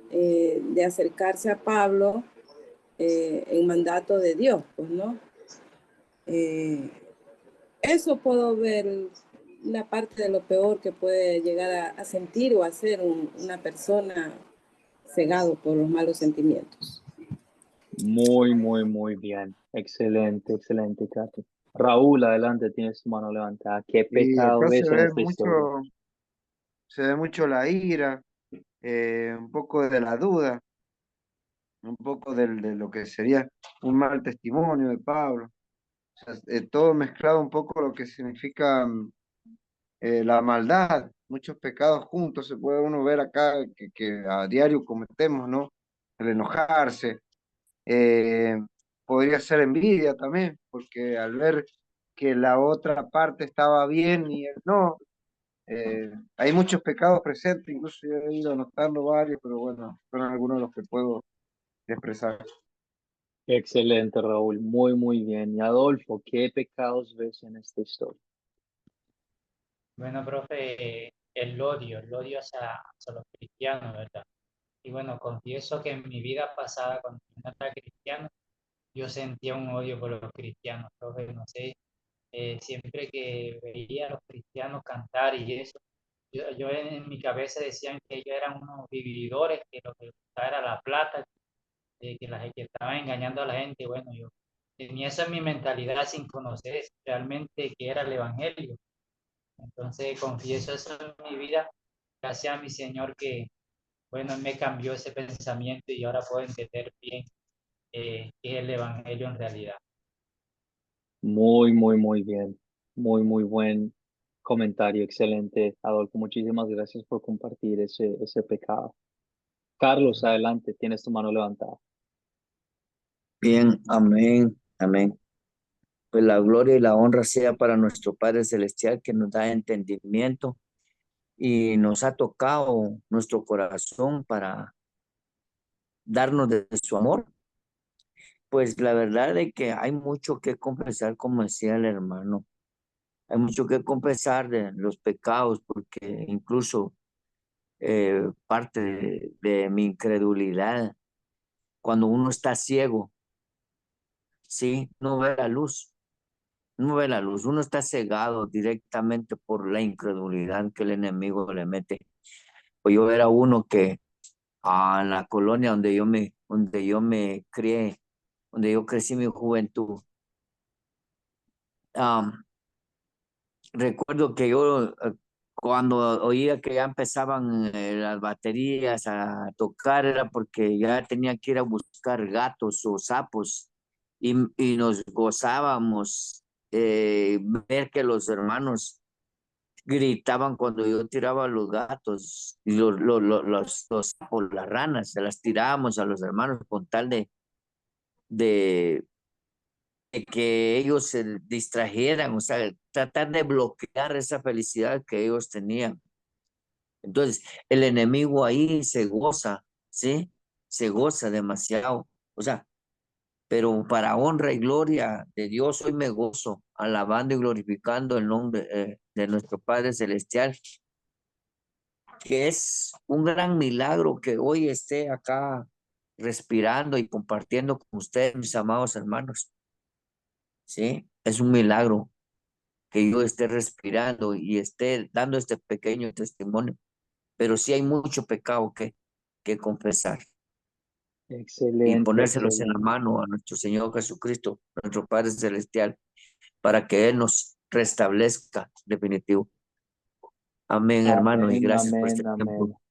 C: de acercarse a Pablo en mandato de Dios, pues, ¿no? Eso puedo ver una parte de lo peor que puede llegar a sentir o a ser una persona cegado por los malos sentimientos.
A: Muy bien. Excelente, Katia. Raúl, adelante, tienes tu mano levantada. ¿Qué
E: Y
A: pecado
E: acá
A: ves en esta historia?
E: se ve mucho la ira, un poco de la duda, un poco de lo que sería un mal testimonio de Pablo. O sea, todo mezclado un poco lo que significa la maldad, muchos pecados juntos se puede uno ver acá que a diario cometemos, ¿no? El enojarse, eh, podría ser envidia también, porque al ver que la otra parte estaba bien y él no, hay muchos pecados presentes, incluso yo he ido anotando varios, pero bueno, son algunos de los que puedo expresar.
A: Excelente, Raúl. Muy bien. Y Adolfo, ¿qué pecados ves en esta historia?
G: Bueno, profe, el odio hacia los cristianos, ¿verdad? Y bueno, confieso que en mi vida pasada, cuando yo no era cristiano, yo sentía un odio por los cristianos, profe, no sé, siempre que veía a los cristianos cantar y eso, yo en mi cabeza decían que ellos eran unos vividores, que lo que les gustaba era la plata, que estaban engañando a la gente. Bueno, yo tenía eso en mi mentalidad sin conocer realmente qué era el Evangelio. Entonces confieso eso en mi vida, gracias a mi Señor que, bueno, Él me cambió ese pensamiento y ahora puedo entender bien qué es el Evangelio en realidad.
A: Muy, muy, muy bien. Muy, muy buen comentario. Excelente, Adolfo. Muchísimas gracias por compartir ese pecado. Carlos, adelante, tienes tu mano levantada.
D: Bien, amén, amén. Pues la gloria y la honra sea para nuestro Padre Celestial que nos da entendimiento y nos ha tocado nuestro corazón para darnos de su amor. Pues la verdad es que hay mucho que confesar, como decía el hermano. Hay mucho que confesar de los pecados, porque incluso parte de mi incredulidad, cuando uno está ciego, sí, no ve la luz, no ve la luz, uno está cegado directamente por la incredulidad que el enemigo le mete. Pues yo era uno que en la colonia donde yo me crié, donde yo crecí mi juventud, am, recuerdo que yo cuando oía que ya empezaban las baterías a tocar era porque ya tenía que ir a buscar gatos o sapos y nos gozábamos ver que los hermanos gritaban cuando yo tiraba los gatos y los sapos, las ranas, se las tirábamos a los hermanos con tal de que ellos se distrajeran, o sea, tratar de bloquear esa felicidad que ellos tenían. Entonces, el enemigo ahí se goza, ¿sí? Se goza demasiado. O sea, pero para honra y gloria de Dios, hoy me gozo, alabando y glorificando el nombre de nuestro Padre Celestial, que es un gran milagro que hoy esté acá respirando y compartiendo con ustedes, mis amados hermanos. ¿Sí? Es un milagro que yo esté respirando y esté dando este pequeño testimonio, pero sí hay mucho pecado que confesar y
A: Excelente,
D: ponérselos en la
A: excelente.
D: mano a nuestro Señor Jesucristo, nuestro Padre Celestial, para que Él nos restablezca definitivo. Amén, hermano, y
A: Amén,
D: gracias por este
A: amén, amén.
D: tiempo.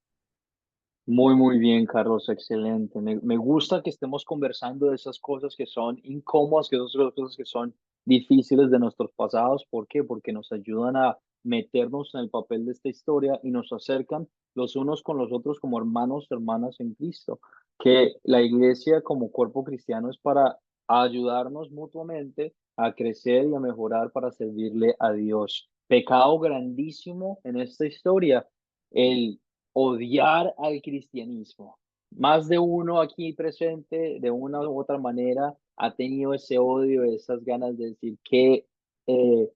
A: Muy, muy bien, Carlos, excelente. Me gusta que estemos conversando de esas cosas que son incómodas, que esas cosas que son difíciles de nuestros pasados. ¿Por qué? Porque nos ayudan a meternos en el papel de esta historia y nos acercan los unos con los otros como hermanos, hermanas en Cristo. Que la iglesia como cuerpo cristiano es para ayudarnos mutuamente a crecer y a mejorar para servirle a Dios. Pecado grandísimo en esta historia, el odiar al cristianismo. Más de uno aquí presente, de una u otra manera, ha tenido ese odio, esas ganas de decir que en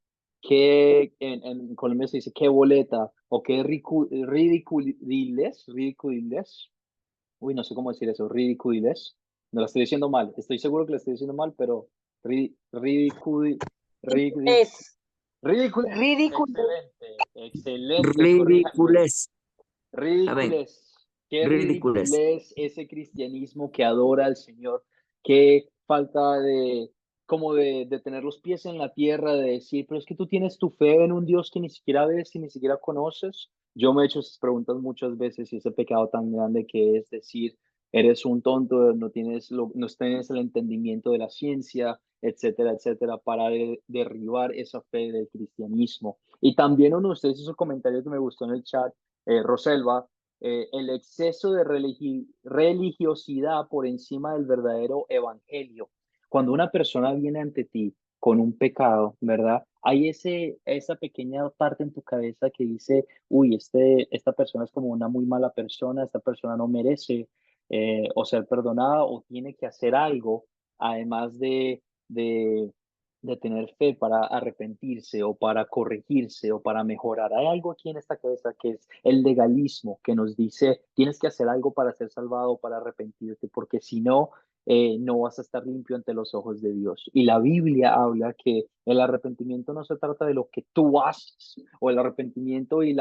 A: Colombia se dice qué boleta o qué ridiculiles, ridiculiles. Uy, no sé cómo decir eso, ridiculiles. No lo estoy diciendo mal, estoy seguro que lo estoy diciendo mal, pero ridicul,
B: Es
A: ridicules.
B: ridículo.
A: Excelente, excelente, corríjanme.
D: Ridículos. Amén.
A: Ridiculez, qué
D: Ridículos.
A: ridiculez ese cristianismo que adora al Señor, qué falta de, como de tener los pies en la tierra, de decir, pero es que tú tienes tu fe en un Dios que ni siquiera ves y ni siquiera conoces. Yo me he hecho esas preguntas muchas veces y ese pecado tan grande que es decir, eres un tonto, no tienes el entendimiento de la ciencia, etcétera, etcétera, para derribar esa fe del cristianismo. Y también uno de ustedes hizo un comentario que me gustó en el chat, Roselva, el exceso de religiosidad por encima del verdadero evangelio. Cuando una persona viene ante ti con un pecado, ¿verdad? Hay esa pequeña parte en tu cabeza que dice, uy, esta persona es como una muy mala persona, esta persona no merece o ser perdonada o tiene que hacer algo, además de de tener fe para arrepentirse o para corregirse o para mejorar. Hay algo aquí en esta cabeza que es el legalismo, que nos dice, tienes que hacer algo para ser salvado, para arrepentirte, porque si no, no vas a estar limpio ante los ojos de Dios. Y la Biblia habla que el arrepentimiento no se trata de lo que tú haces, o el arrepentimiento y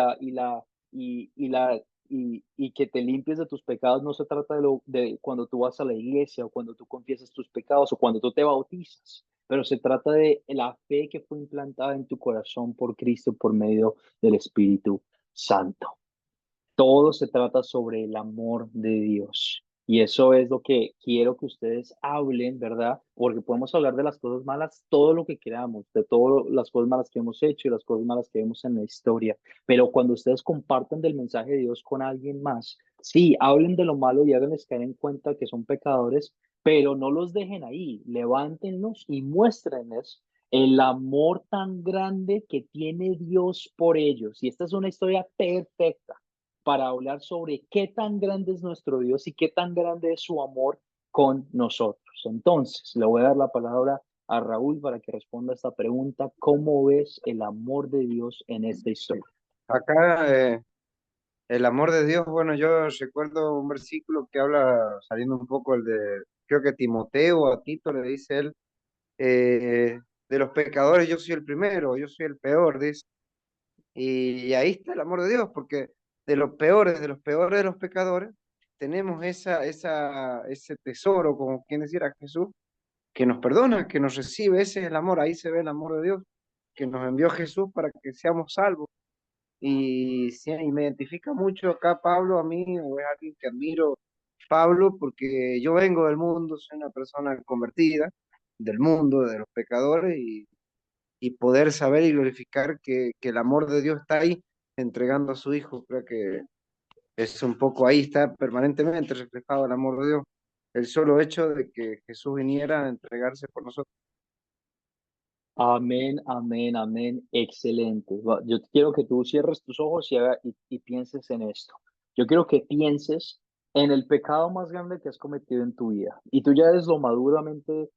A: que te limpies de tus pecados no se trata de cuando tú vas a la iglesia o cuando tú confiesas tus pecados o cuando tú te bautizas, pero se trata de la fe que fue implantada en tu corazón por Cristo por medio del Espíritu Santo. Todo se trata sobre el amor de Dios. Y eso es lo que quiero que ustedes hablen, ¿verdad? Porque podemos hablar de las cosas malas, todo lo que queramos, de todas las cosas malas que hemos hecho y las cosas malas que vemos en la historia. Pero cuando ustedes comparten del mensaje de Dios con alguien más, sí, hablen de lo malo y háganles caer en cuenta que son pecadores, pero no los dejen ahí. Levántenlos y muéstrenles el amor tan grande que tiene Dios por ellos. Y esta es una historia perfecta para hablar sobre qué tan grande es nuestro Dios y qué tan grande es su amor con nosotros. Entonces, le voy a dar la palabra a Raúl para que responda a esta pregunta. ¿Cómo ves el amor de Dios en esta historia?
E: Acá, el amor de Dios, bueno, yo recuerdo un versículo que habla, saliendo un poco el de, creo que Timoteo o a Tito le dice él, de los pecadores yo soy el primero, yo soy el peor, dice. Y ahí está el amor de Dios, porque de los peores de los pecadores, tenemos ese tesoro, como quien decía Jesús, que nos perdona, que nos recibe, ese es el amor, ahí se ve el amor de Dios, que nos envió Jesús para que seamos salvos. Y, sí, y me identifica mucho acá Pablo a mí, o es alguien que admiro, Pablo, porque yo vengo del mundo, soy una persona convertida, del mundo, de los pecadores, y poder saber y glorificar que el amor de Dios está ahí, entregando a su Hijo. Creo que es un poco ahí, está permanentemente reflejado el amor de Dios. El solo hecho de que Jesús viniera a entregarse por nosotros.
A: Amén, amén, amén. Excelente. Yo quiero que tú cierres tus ojos y pienses en esto. Yo quiero que pienses en el pecado más grande que has cometido en tu vida. Y tú ya eres lo maduramente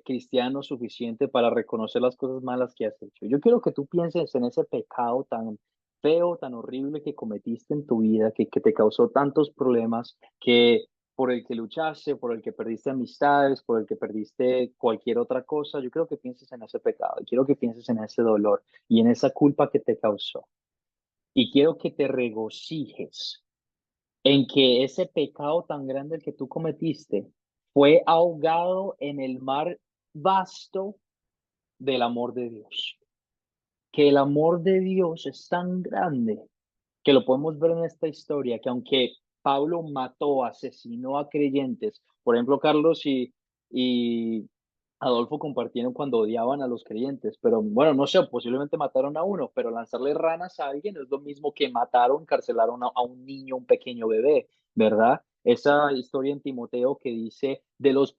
A: cristiano suficiente para reconocer las cosas malas que has hecho. Yo quiero que tú pienses en ese pecado tan feo, tan horrible que cometiste en tu vida, que te causó tantos problemas, que por el que luchaste, por el que perdiste amistades, por el que perdiste cualquier otra cosa. Yo quiero que pienses en ese pecado, y quiero que pienses en ese dolor y en esa culpa que te causó. Y quiero que te regocijes en que ese pecado tan grande que tú cometiste fue ahogado en el mar vasto del amor de Dios. Que el amor de Dios es tan grande que lo podemos ver en esta historia, que aunque Pablo mató, asesinó a creyentes, por ejemplo, Carlos y Adolfo compartieron cuando odiaban a los creyentes, pero bueno, no sé, posiblemente mataron a uno, pero lanzarle ranas a alguien es lo mismo que matar o encarcelar a un niño, un pequeño bebé, ¿verdad? Esa historia en Timoteo que dice, de los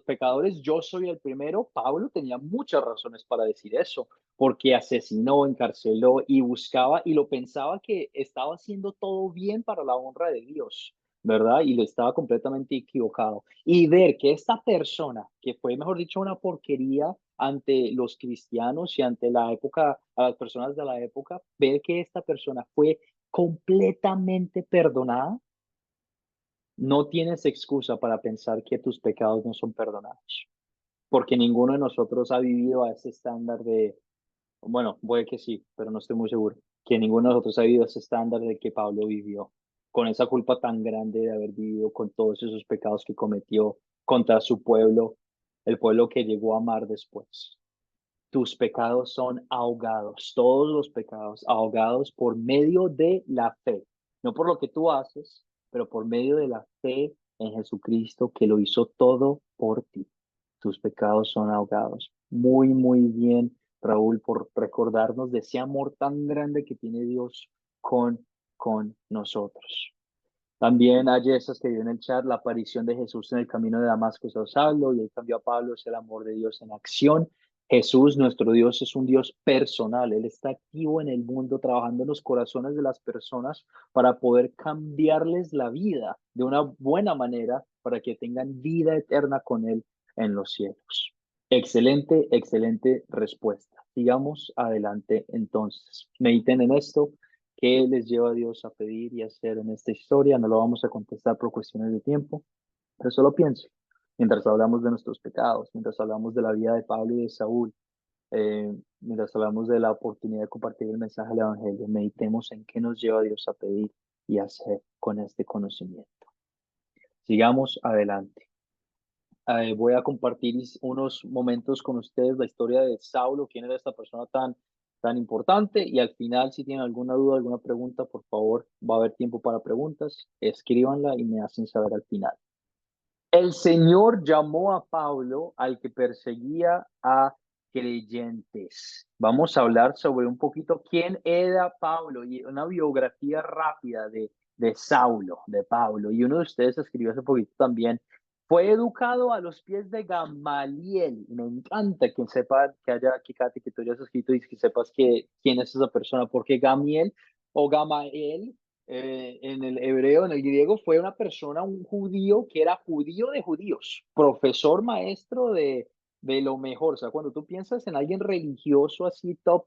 A: pecadores yo soy el primero, Pablo tenía muchas razones para decir eso, porque asesinó, encarceló y buscaba y lo pensaba que estaba haciendo todo bien para la honra de Dios, ¿verdad? Y lo estaba completamente equivocado. Y ver que esta persona, que fue, mejor dicho, una porquería ante los cristianos y ante la época, a las personas de la época, ver que esta persona fue completamente perdonada, no tienes excusa para pensar que tus pecados no son perdonados, porque ninguno de nosotros ha vivido a ese estándar de, bueno, puede que sí, pero no estoy muy seguro, que ninguno de nosotros ha vivido ese estándar de que Pablo vivió, con esa culpa tan grande de haber vivido con todos esos pecados que cometió contra su pueblo, el pueblo que llegó a amar después. Tus pecados son ahogados, todos los pecados ahogados por medio de la fe, no por lo que tú haces, pero por medio de la fe en Jesucristo que lo hizo todo por ti. Tus pecados son ahogados. Muy, muy bien, Raúl, por recordarnos de ese amor tan grande que tiene Dios con nosotros. También hay esas que dio en el chat, la aparición de Jesús en el camino de Damasco a Saulo, y él cambió a Pablo, es el amor de Dios en acción. Jesús, nuestro Dios, es un Dios personal. Él está activo en el mundo, trabajando en los corazones de las personas para poder cambiarles la vida de una buena manera, para que tengan vida eterna con Él en los cielos. Excelente, excelente respuesta. Sigamos adelante entonces. Mediten en esto. ¿Qué les lleva a Dios a pedir y hacer en esta historia? No lo vamos a contestar por cuestiones de tiempo, pero solo piense. Mientras hablamos de nuestros pecados, mientras hablamos de la vida de Pablo y de Saúl, mientras hablamos de la oportunidad de compartir el mensaje del Evangelio, meditemos en qué nos lleva Dios a pedir y hacer con este conocimiento. Sigamos adelante. Voy a compartir unos momentos con ustedes la historia de Saulo, quién era esta persona tan importante, y al final, si tienen alguna duda, alguna pregunta, por favor, va a haber tiempo para preguntas, escríbanla y me hacen saber al final. El Señor llamó a Pablo al que perseguía a creyentes. Vamos a hablar sobre un poquito quién era Pablo y una biografía rápida de Saulo, de Pablo. Y uno de ustedes escribió hace poquito también. Fue educado a los pies de Gamaliel. Me encanta que sepa que haya aquí, Katy, que tú hayas escrito y que sepas quién es esa persona, porque Gamaliel o Gamaliel en el hebreo, en el griego, fue una persona, un judío que era judío de judíos, profesor maestro de lo mejor. O sea, cuando tú piensas en alguien religioso así top,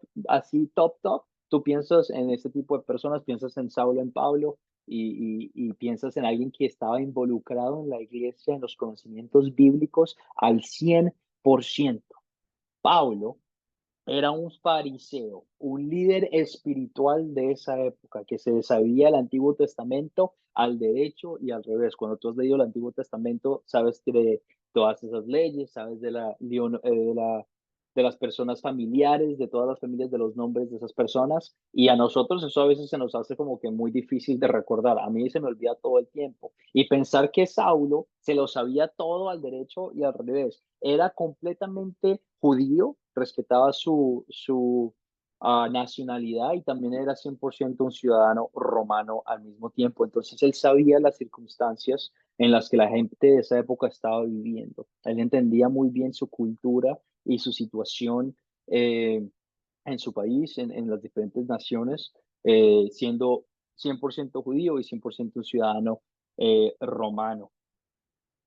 A: tú piensas en ese tipo de personas, piensas en Saulo, en Pablo, y piensas en alguien que estaba involucrado en la iglesia, en los conocimientos bíblicos al 100%. Pablo era un fariseo, un líder espiritual de esa época, que se sabía el Antiguo Testamento al derecho y al revés. Cuando tú has leído el Antiguo Testamento, sabes que de todas esas leyes, sabes de las personas familiares, de todas las familias, de los nombres de esas personas, y a nosotros eso a veces se nos hace como que muy difícil de recordar. A mí se me olvida todo el tiempo. Y pensar que Saulo se lo sabía todo al derecho y al revés. Era completamente judío, respetaba su nacionalidad y también era 100% un ciudadano romano al mismo tiempo. Entonces él sabía las circunstancias en las que la gente de esa época estaba viviendo. Él entendía muy bien su cultura y su situación en su país, en las diferentes naciones, siendo 100% judío y 100% un ciudadano romano.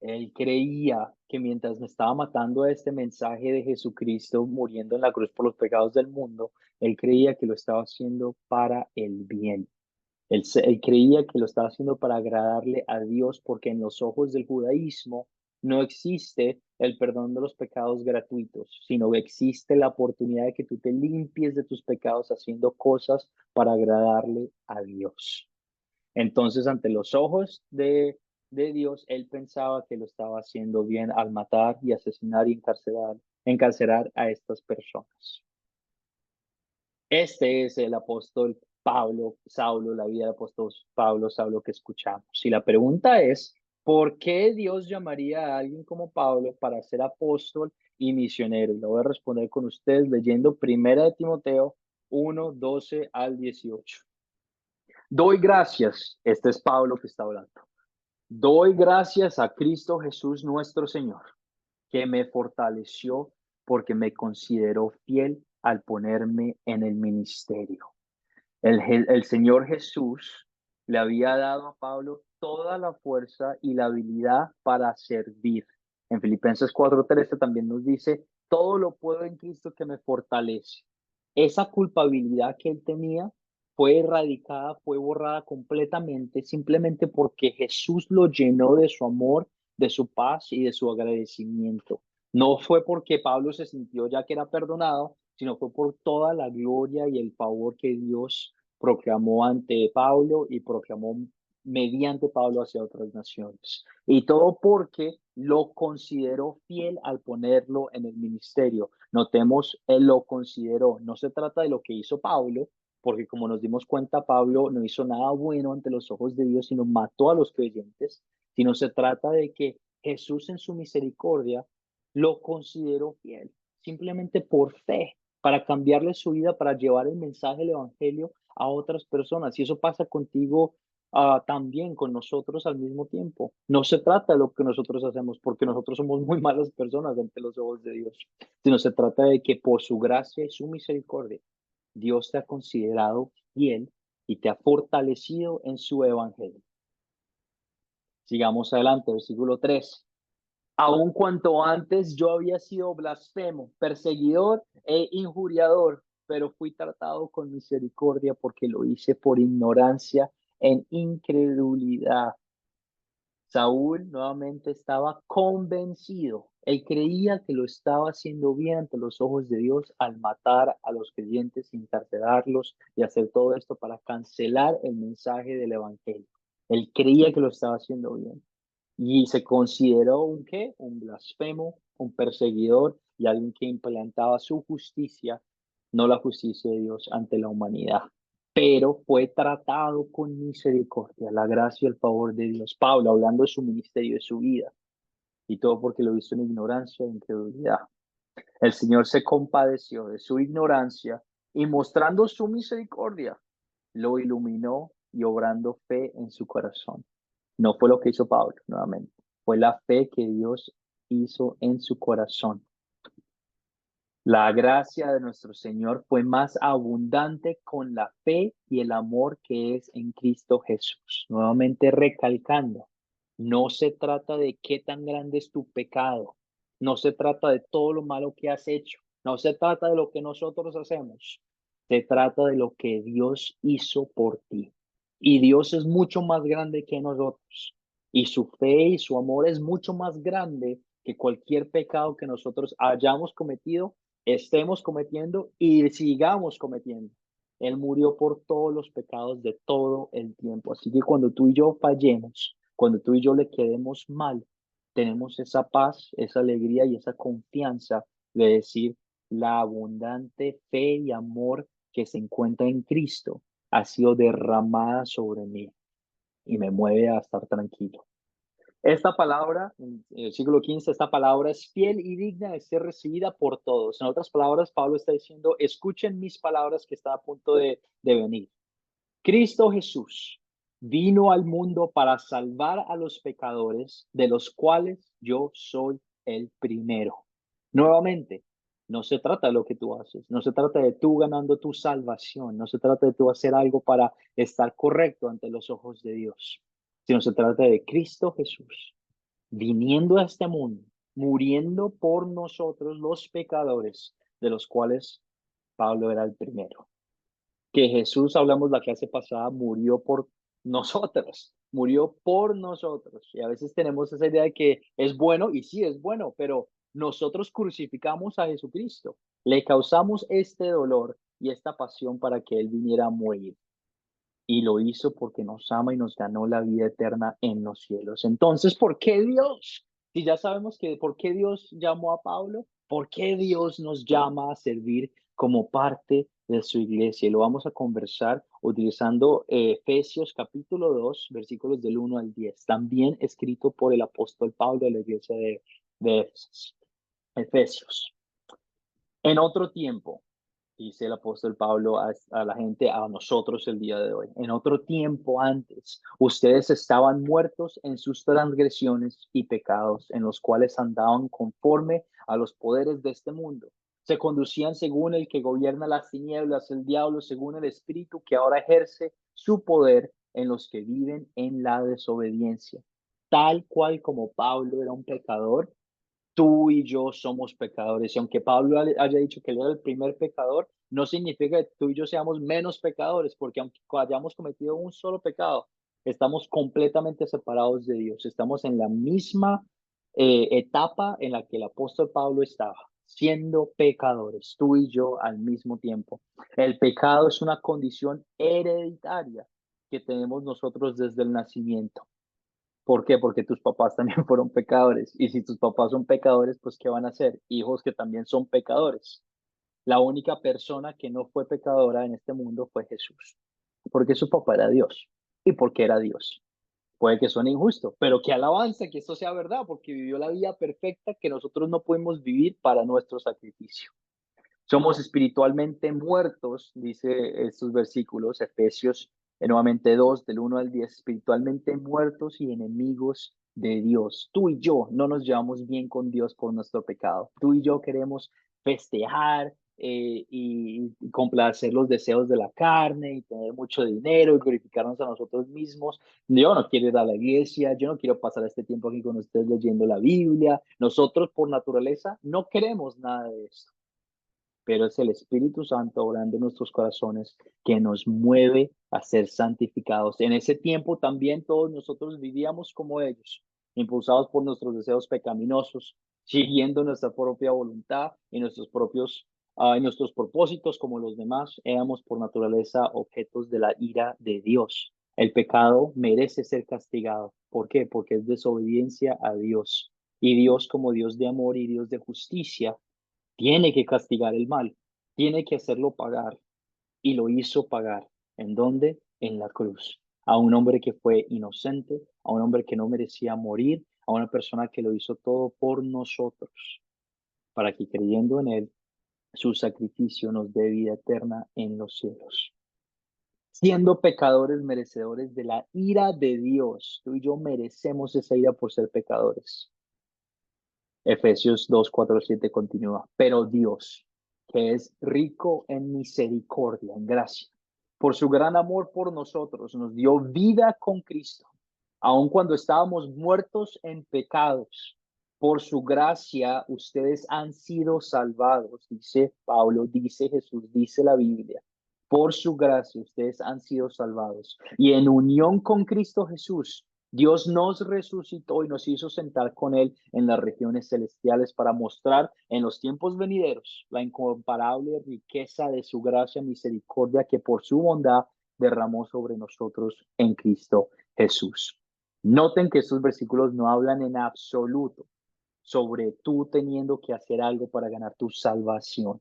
A: Él creía que mientras me estaba matando a este mensaje de Jesucristo muriendo en la cruz por los pecados del mundo, él creía que lo estaba haciendo para el bien. Él creía que lo estaba haciendo para agradarle a Dios, porque en los ojos del judaísmo no existe el perdón de los pecados gratuitos, sino que existe la oportunidad de que tú te limpies de tus pecados haciendo cosas para agradarle a Dios. Entonces, ante los ojos de Dios, él pensaba que lo estaba haciendo bien al matar y asesinar y encarcelar a estas personas. Este es el apóstol Pablo, Saulo, la vida del apóstol Pablo, Saulo que escuchamos. Y la pregunta es, ¿por qué Dios llamaría a alguien como Pablo para ser apóstol y misionero? Y lo voy a responder con ustedes leyendo 1 Timoteo 1, 12 al 18. Doy gracias, este es Pablo que está hablando. Doy gracias a Cristo Jesús nuestro Señor, que me fortaleció porque me consideró fiel al ponerme en el ministerio. El Señor Jesús le había dado a Pablo toda la fuerza y la habilidad para servir. En Filipenses 4:13 también nos dice, todo lo puedo en Cristo que me fortalece. Esa culpabilidad que él tenía fue erradicada, fue borrada completamente, simplemente porque Jesús lo llenó de su amor, de su paz y de su agradecimiento. No fue porque Pablo se sintió ya que era perdonado, sino fue por toda la gloria y el favor que Dios proclamó ante Pablo y proclamó mediante Pablo hacia otras naciones. Y todo porque lo consideró fiel al ponerlo en el ministerio. Notemos, él lo consideró. No se trata de lo que hizo Pablo, porque como nos dimos cuenta, Pablo no hizo nada bueno ante los ojos de Dios, sino mató a los creyentes, sino se trata de que Jesús en su misericordia lo consideró fiel, simplemente por fe, para cambiarle su vida, para llevar el mensaje del Evangelio a otras personas. Y eso pasa contigo también, con nosotros al mismo tiempo. No se trata de lo que nosotros hacemos, porque nosotros somos muy malas personas ante los ojos de Dios, sino se trata de que por su gracia y su misericordia, Dios te ha considerado fiel y te ha fortalecido en su Evangelio. Sigamos adelante, versículo 3. Aun cuanto antes yo había sido blasfemo, perseguidor e injuriador, pero fui tratado con misericordia porque lo hice por ignorancia en incredulidad. Saúl nuevamente estaba convencido. Él creía que lo estaba haciendo bien ante los ojos de Dios al matar a los creyentes, encarcelarlos y hacer todo esto para cancelar el mensaje del evangelio. Él creía que lo estaba haciendo bien y se consideró un ¿qué? Un blasfemo, un perseguidor y alguien que implantaba su justicia, no la justicia de Dios ante la humanidad, pero fue tratado con misericordia, la gracia y el favor de Dios. Pablo, hablando de su ministerio, de su vida, y todo porque lo hizo en ignorancia e incredulidad. El Señor se compadeció de su ignorancia y mostrando su misericordia, lo iluminó y obrando fe en su corazón. No fue lo que hizo Pablo, nuevamente. Fue la fe que Dios hizo en su corazón. La gracia de nuestro Señor fue más abundante con la fe y el amor que es en Cristo Jesús. Nuevamente recalcando, no se trata de qué tan grande es tu pecado, no se trata de todo lo malo que has hecho, no se trata de lo que nosotros hacemos, se trata de lo que Dios hizo por ti. Y Dios es mucho más grande que nosotros. Y su fe y su amor es mucho más grande que cualquier pecado que nosotros hayamos cometido, estemos cometiendo y sigamos cometiendo. Él murió por todos los pecados de todo el tiempo. Así que cuando tú y yo fallemos, cuando tú y yo le quedemos mal, tenemos esa paz, esa alegría y esa confianza de decir, la abundante fe y amor que se encuentra en Cristo ha sido derramada sobre mí y me mueve a estar tranquilo. Esta palabra, en el siglo XV, esta palabra es fiel y digna de ser recibida por todos. En otras palabras, Pablo está diciendo, escuchen mis palabras que está a punto de venir. Cristo Jesús vino al mundo para salvar a los pecadores, de los cuales yo soy el primero. Nuevamente, no se trata de lo que tú haces, no se trata de tú ganando tu salvación, no se trata de tú hacer algo para estar correcto ante los ojos de Dios, sino se trata de Cristo Jesús viniendo a este mundo, muriendo por nosotros los pecadores, de los cuales Pablo era el primero. Que Jesús, hablamos la clase pasada, murió por nosotros, murió por nosotros. Y a veces tenemos esa idea de que es bueno, y sí es bueno, pero nosotros crucificamos a Jesucristo, le causamos este dolor y esta pasión para que Él viniera a morir. Y lo hizo porque nos ama y nos ganó la vida eterna en los cielos. Entonces, ¿por qué Dios? Si ya sabemos que por qué Dios llamó a Pablo, ¿por qué Dios nos llama a servir como parte de su iglesia? Y lo vamos a conversar utilizando Efesios capítulo 2, versículos del 1 al 10, también escrito por el apóstol Pablo de la iglesia de Efesios. En otro tiempo, dice el apóstol Pablo a la gente, a nosotros el día de hoy. En otro tiempo antes, ustedes estaban muertos en sus transgresiones y pecados, en los cuales andaban conforme a los poderes de este mundo. Se conducían según el que gobierna las tinieblas, el diablo, según el espíritu que ahora ejerce su poder en los que viven en la desobediencia. Tal cual como Pablo era un pecador, tú y yo somos pecadores. Y aunque Pablo haya dicho que él era el primer pecador, no significa que tú y yo seamos menos pecadores, porque aunque hayamos cometido un solo pecado, estamos completamente separados de Dios. Estamos en la misma etapa en la que el apóstol Pablo estaba, siendo pecadores, tú y yo al mismo tiempo. El pecado es una condición hereditaria que tenemos nosotros desde el nacimiento. ¿Por qué? Porque tus papás también fueron pecadores. Y si tus papás son pecadores, pues ¿qué van a hacer? Hijos que también son pecadores. La única persona que no fue pecadora en este mundo fue Jesús. Porque su papá era Dios. Y porque era Dios. Puede que suene injusto, pero qué alabanza que esto sea verdad, porque vivió la vida perfecta que nosotros no podemos vivir para nuestro sacrificio. Somos espiritualmente muertos, dice estos versículos, Efesios nuevamente 2, del 1 al 10, espiritualmente muertos y enemigos de Dios. Tú y yo no nos llevamos bien con Dios por nuestro pecado. Tú y yo queremos festejar y complacer los deseos de la carne y tener mucho dinero y glorificarnos a nosotros mismos. Yo no quiero ir a la iglesia, yo no quiero pasar este tiempo aquí con ustedes leyendo la Biblia. Nosotros por naturaleza no queremos nada de esto, pero es el Espíritu Santo orando en nuestros corazones que nos mueve a ser santificados. En ese tiempo también todos nosotros vivíamos como ellos, impulsados por nuestros deseos pecaminosos, siguiendo nuestra propia voluntad y nuestros propósitos como los demás. Éramos por naturaleza objetos de la ira de Dios. El pecado merece ser castigado. ¿Por qué? Porque es desobediencia a Dios. Y Dios, como Dios de amor y Dios de justicia, tiene que castigar el mal, tiene que hacerlo pagar, y lo hizo pagar. ¿En dónde? En la cruz. A un hombre que fue inocente, a un hombre que no merecía morir, a una persona que lo hizo todo por nosotros, para que creyendo en él, su sacrificio nos dé vida eterna en los cielos. Siendo pecadores merecedores de la ira de Dios, tú y yo merecemos esa ira por ser pecadores. Efesios 2, 4, 7 continúa. Pero Dios, que es rico en misericordia, en gracia, por su gran amor por nosotros, nos dio vida con Cristo, aun cuando estábamos muertos en pecados. Por su gracia, ustedes han sido salvados, dice Pablo, dice Jesús, dice la Biblia. Por su gracia, ustedes han sido salvados. Y en unión con Cristo Jesús, Dios nos resucitó y nos hizo sentar con Él en las regiones celestiales para mostrar en los tiempos venideros la incomparable riqueza de su gracia y misericordia que por su bondad derramó sobre nosotros en Cristo Jesús. Noten que estos versículos no hablan en absoluto sobre tú teniendo que hacer algo para ganar tu salvación.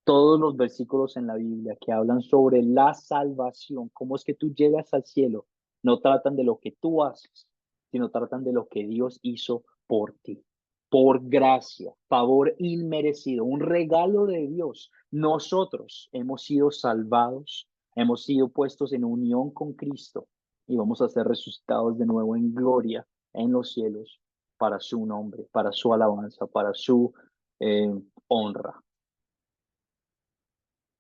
A: Todos los versículos en la Biblia que hablan sobre la salvación, cómo es que tú llegas al cielo, no tratan de lo que tú haces, sino tratan de lo que Dios hizo por ti. Por gracia, favor inmerecido, un regalo de Dios. Nosotros hemos sido salvados, hemos sido puestos en unión con Cristo y vamos a ser resucitados de nuevo en gloria en los cielos para su nombre, para su alabanza, para su honra.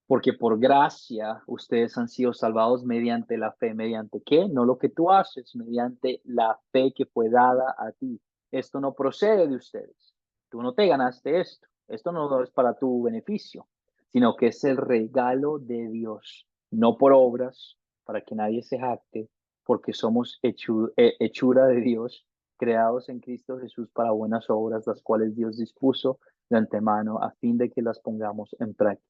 A: Porque por gracia ustedes han sido salvados mediante la fe. ¿Mediante qué? No lo que tú haces, mediante la fe que fue dada a ti. Esto no procede de ustedes. Tú no te ganaste esto. Esto no es para tu beneficio, sino que es el regalo de Dios. No por obras, para que nadie se jacte, porque somos hechura de Dios, creados en Cristo Jesús para buenas obras, las cuales Dios dispuso de antemano a fin de que las pongamos en práctica.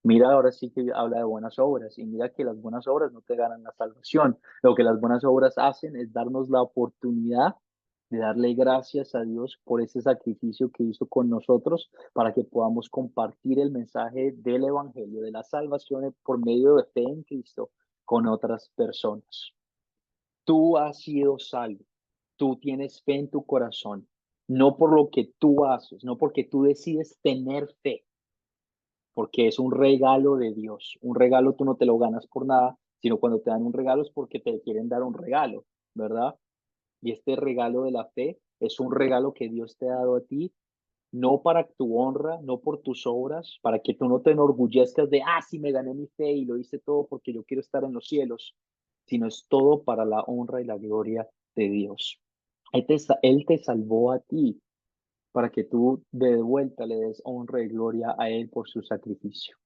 A: Mira, ahora sí que habla de buenas obras y mira que las buenas obras no te ganan la salvación. Lo que las buenas obras hacen es darnos la oportunidad de darle gracias a Dios por ese sacrificio que hizo con nosotros para que podamos compartir el mensaje del Evangelio, de la salvación por medio de fe en Cristo con otras personas. Tú has sido salvo, tú tienes fe en tu corazón, no por lo que tú haces, no porque tú decides tener fe, porque es un regalo de Dios. Un regalo tú no te lo ganas por nada, sino cuando te dan un regalo es porque te quieren dar un regalo, ¿verdad? Y este regalo de la fe es un regalo que Dios te ha dado a ti, no para tu honra, no por tus obras, para que tú no te enorgullezcas de, sí, me gané mi fe y lo hice todo porque yo quiero estar en los cielos, sino es todo para la honra y la gloria de Dios. Él te salvó a ti para que tú de vuelta le des honra y gloria a Él por su sacrificio.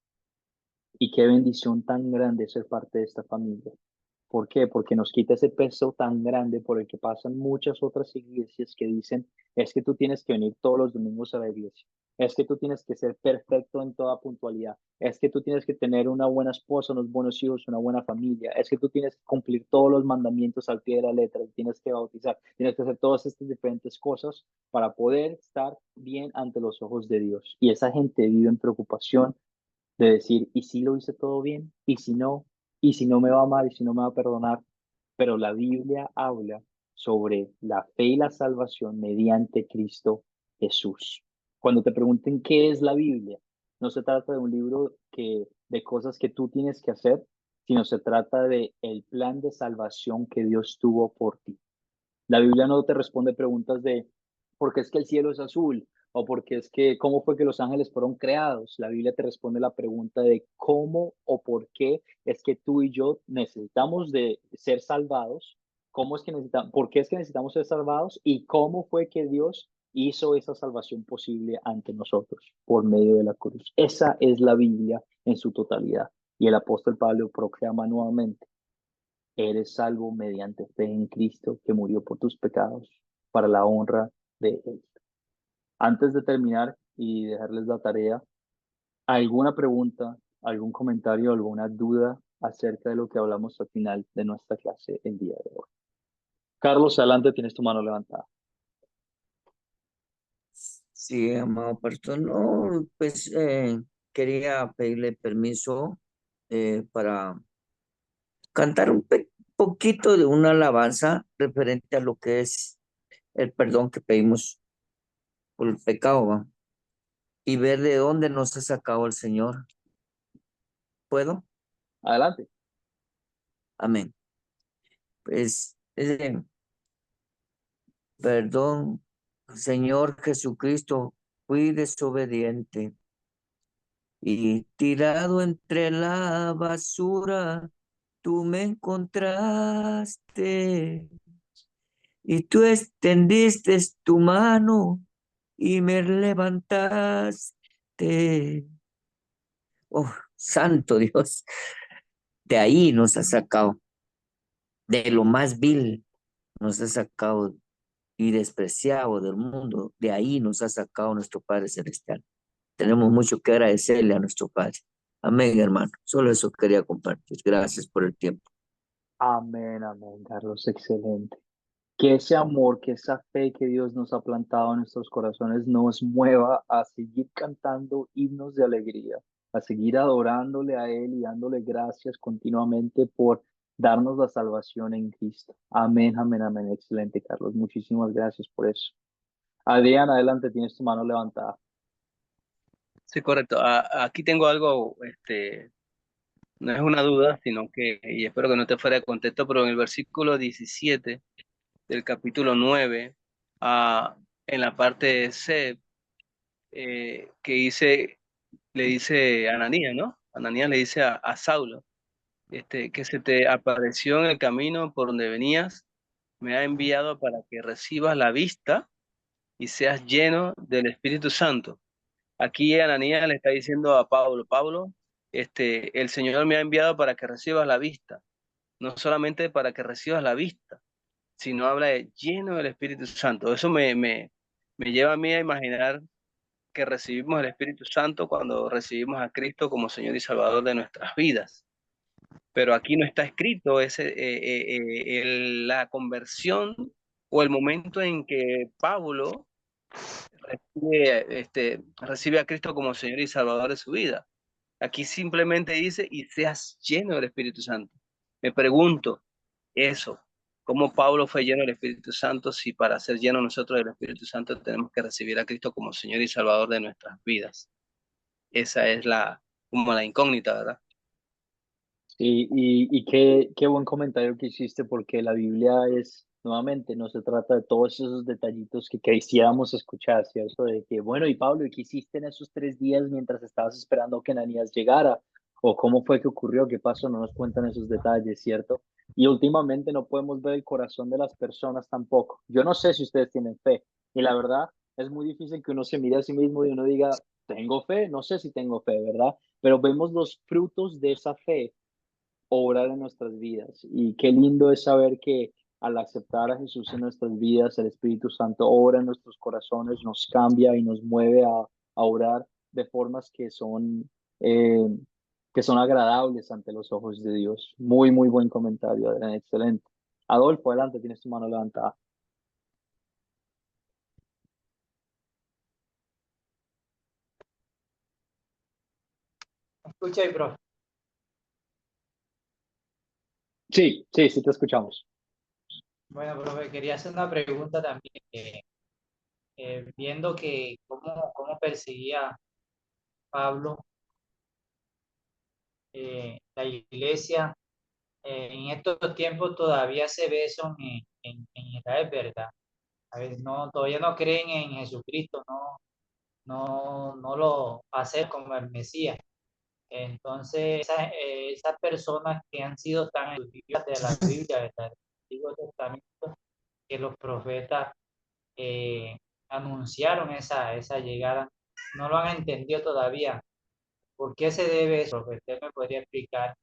A: Y qué bendición tan grande ser parte de esta familia. ¿Por qué? Porque nos quita ese peso tan grande por el que pasan muchas otras iglesias que dicen, es que tú tienes que venir todos los domingos a la iglesia, es que tú tienes que ser perfecto en toda puntualidad, es que tú tienes que tener una buena esposa, unos buenos hijos, una buena familia, es que tú tienes que cumplir todos los mandamientos al pie de la letra, tienes que bautizar, tienes que hacer todas estas diferentes cosas para poder estar bien ante los ojos de Dios. Y esa gente vive en preocupación de decir, ¿y si lo hice todo bien? ¿Y si no? ¿Y si no me va mal? ¿Y si no me va a perdonar? Pero la Biblia habla sobre la fe y la salvación mediante Cristo Jesús. Cuando te pregunten qué es la Biblia, no se trata de un libro de cosas que tú tienes que hacer, sino se trata de el plan de salvación que Dios tuvo por ti. La Biblia no te responde preguntas de porque es que el cielo es azul, o porque es que cómo fue que los ángeles fueron creados. La Biblia te responde la pregunta de cómo o por qué es que tú y yo necesitamos de ser salvados, cómo es que necesitamos, por qué es que necesitamos ser salvados y cómo fue que Dios hizo esa salvación posible ante nosotros por medio de la cruz. Esa es la Biblia en su totalidad. Y el apóstol Pablo proclama nuevamente: eres salvo mediante fe en Cristo, que murió por tus pecados para la honra de Él. Antes de terminar y dejarles la tarea, ¿alguna pregunta, algún comentario, alguna duda acerca de lo que hablamos al final de nuestra clase el día de hoy? Carlos, adelante, tienes tu mano levantada.
D: Sí, amado pastor. No, pues quería pedirle permiso para cantar un poquito de una alabanza referente a lo que es el perdón que pedimos por el pecado, ¿va? Y ver de dónde nos ha sacado el Señor. ¿Puedo?
A: Adelante.
D: Amén. Pues, perdón, Señor Jesucristo, fui desobediente y tirado entre la basura, tú me encontraste y tú extendiste tu mano y me levantaste. Oh, santo Dios, de ahí nos ha sacado, de lo más vil nos ha sacado y despreciado del mundo, de ahí nos ha sacado nuestro Padre Celestial. Tenemos mucho que agradecerle a nuestro Padre. Amén, hermano. Solo eso quería compartir. Gracias por el tiempo.
A: Amén, amén, Carlos, excelente. Que ese amor, que esa fe que Dios nos ha plantado en nuestros corazones nos mueva a seguir cantando himnos de alegría, a seguir adorándole a Él y dándole gracias continuamente por darnos la salvación en Cristo. Amén, amén, amén. Excelente, Carlos. Muchísimas gracias por eso. Adrián, adelante, tienes tu mano levantada.
I: Sí, correcto. Aquí tengo algo, no es una duda, sino que, y espero que no te fuera de contexto, pero en el versículo 17 del capítulo 9, en la parte C, que le dice a Ananías, ¿no? Ananías le dice a Saulo, que se te apareció en el camino por donde venías, me ha enviado para que recibas la vista y seas lleno del Espíritu Santo. Aquí Ananías le está diciendo a Pablo, Pablo, el Señor me ha enviado para que recibas la vista, no solamente para que recibas la vista, sino habla de lleno del Espíritu Santo. Eso me lleva a mí a imaginar que recibimos el Espíritu Santo cuando recibimos a Cristo como Señor y Salvador de nuestras vidas. Pero aquí no está escrito la conversión o el momento en que Pablo recibe a Cristo como Señor y Salvador de su vida. Aquí simplemente dice, y seas lleno del Espíritu Santo. Me pregunto eso, ¿cómo Pablo fue lleno del Espíritu Santo si para ser lleno nosotros del Espíritu Santo tenemos que recibir a Cristo como Señor y Salvador de nuestras vidas? Esa es como la incógnita, ¿verdad?
A: Sí, y qué buen comentario que hiciste, porque la Biblia es, nuevamente, no se trata de todos esos detallitos que quisiéramos escuchar, ¿cierto? De que, bueno, y Pablo, ¿y qué hiciste en esos 3 días mientras estabas esperando que Ananías llegara? ¿O cómo fue que ocurrió? ¿Qué pasó? No nos cuentan esos detalles, ¿cierto? Y últimamente no podemos ver el corazón de las personas tampoco. Yo no sé si ustedes tienen fe, y la verdad es muy difícil que uno se mire a sí mismo y uno diga, ¿tengo fe? No sé si tengo fe, ¿verdad? Pero vemos los frutos de esa fe obrar en nuestras vidas. Y qué lindo es saber que al aceptar a Jesús en nuestras vidas, el Espíritu Santo obra en nuestros corazones, nos cambia y nos mueve a orar de formas eh, que son agradables ante los ojos de Dios. Muy, muy buen comentario, Adrián, excelente. Adolfo, adelante, tienes tu mano levantada.
G: Escucha ahí, profe.
A: Sí, sí, sí te escuchamos.
G: Bueno, profe, quería hacer una pregunta también. Viendo que cómo perseguía Pablo la iglesia, en estos tiempos todavía se ve eso en Israel, ¿verdad? A veces todavía no creen en Jesucristo, no lo hacen como el Mesías. Entonces, esas personas que han sido tan eruditas de la Biblia, del Antiguo Testamento, que los profetas anunciaron esa llegada, no lo han entendido todavía. ¿Por qué se debe eso? ¿Usted me podría explicar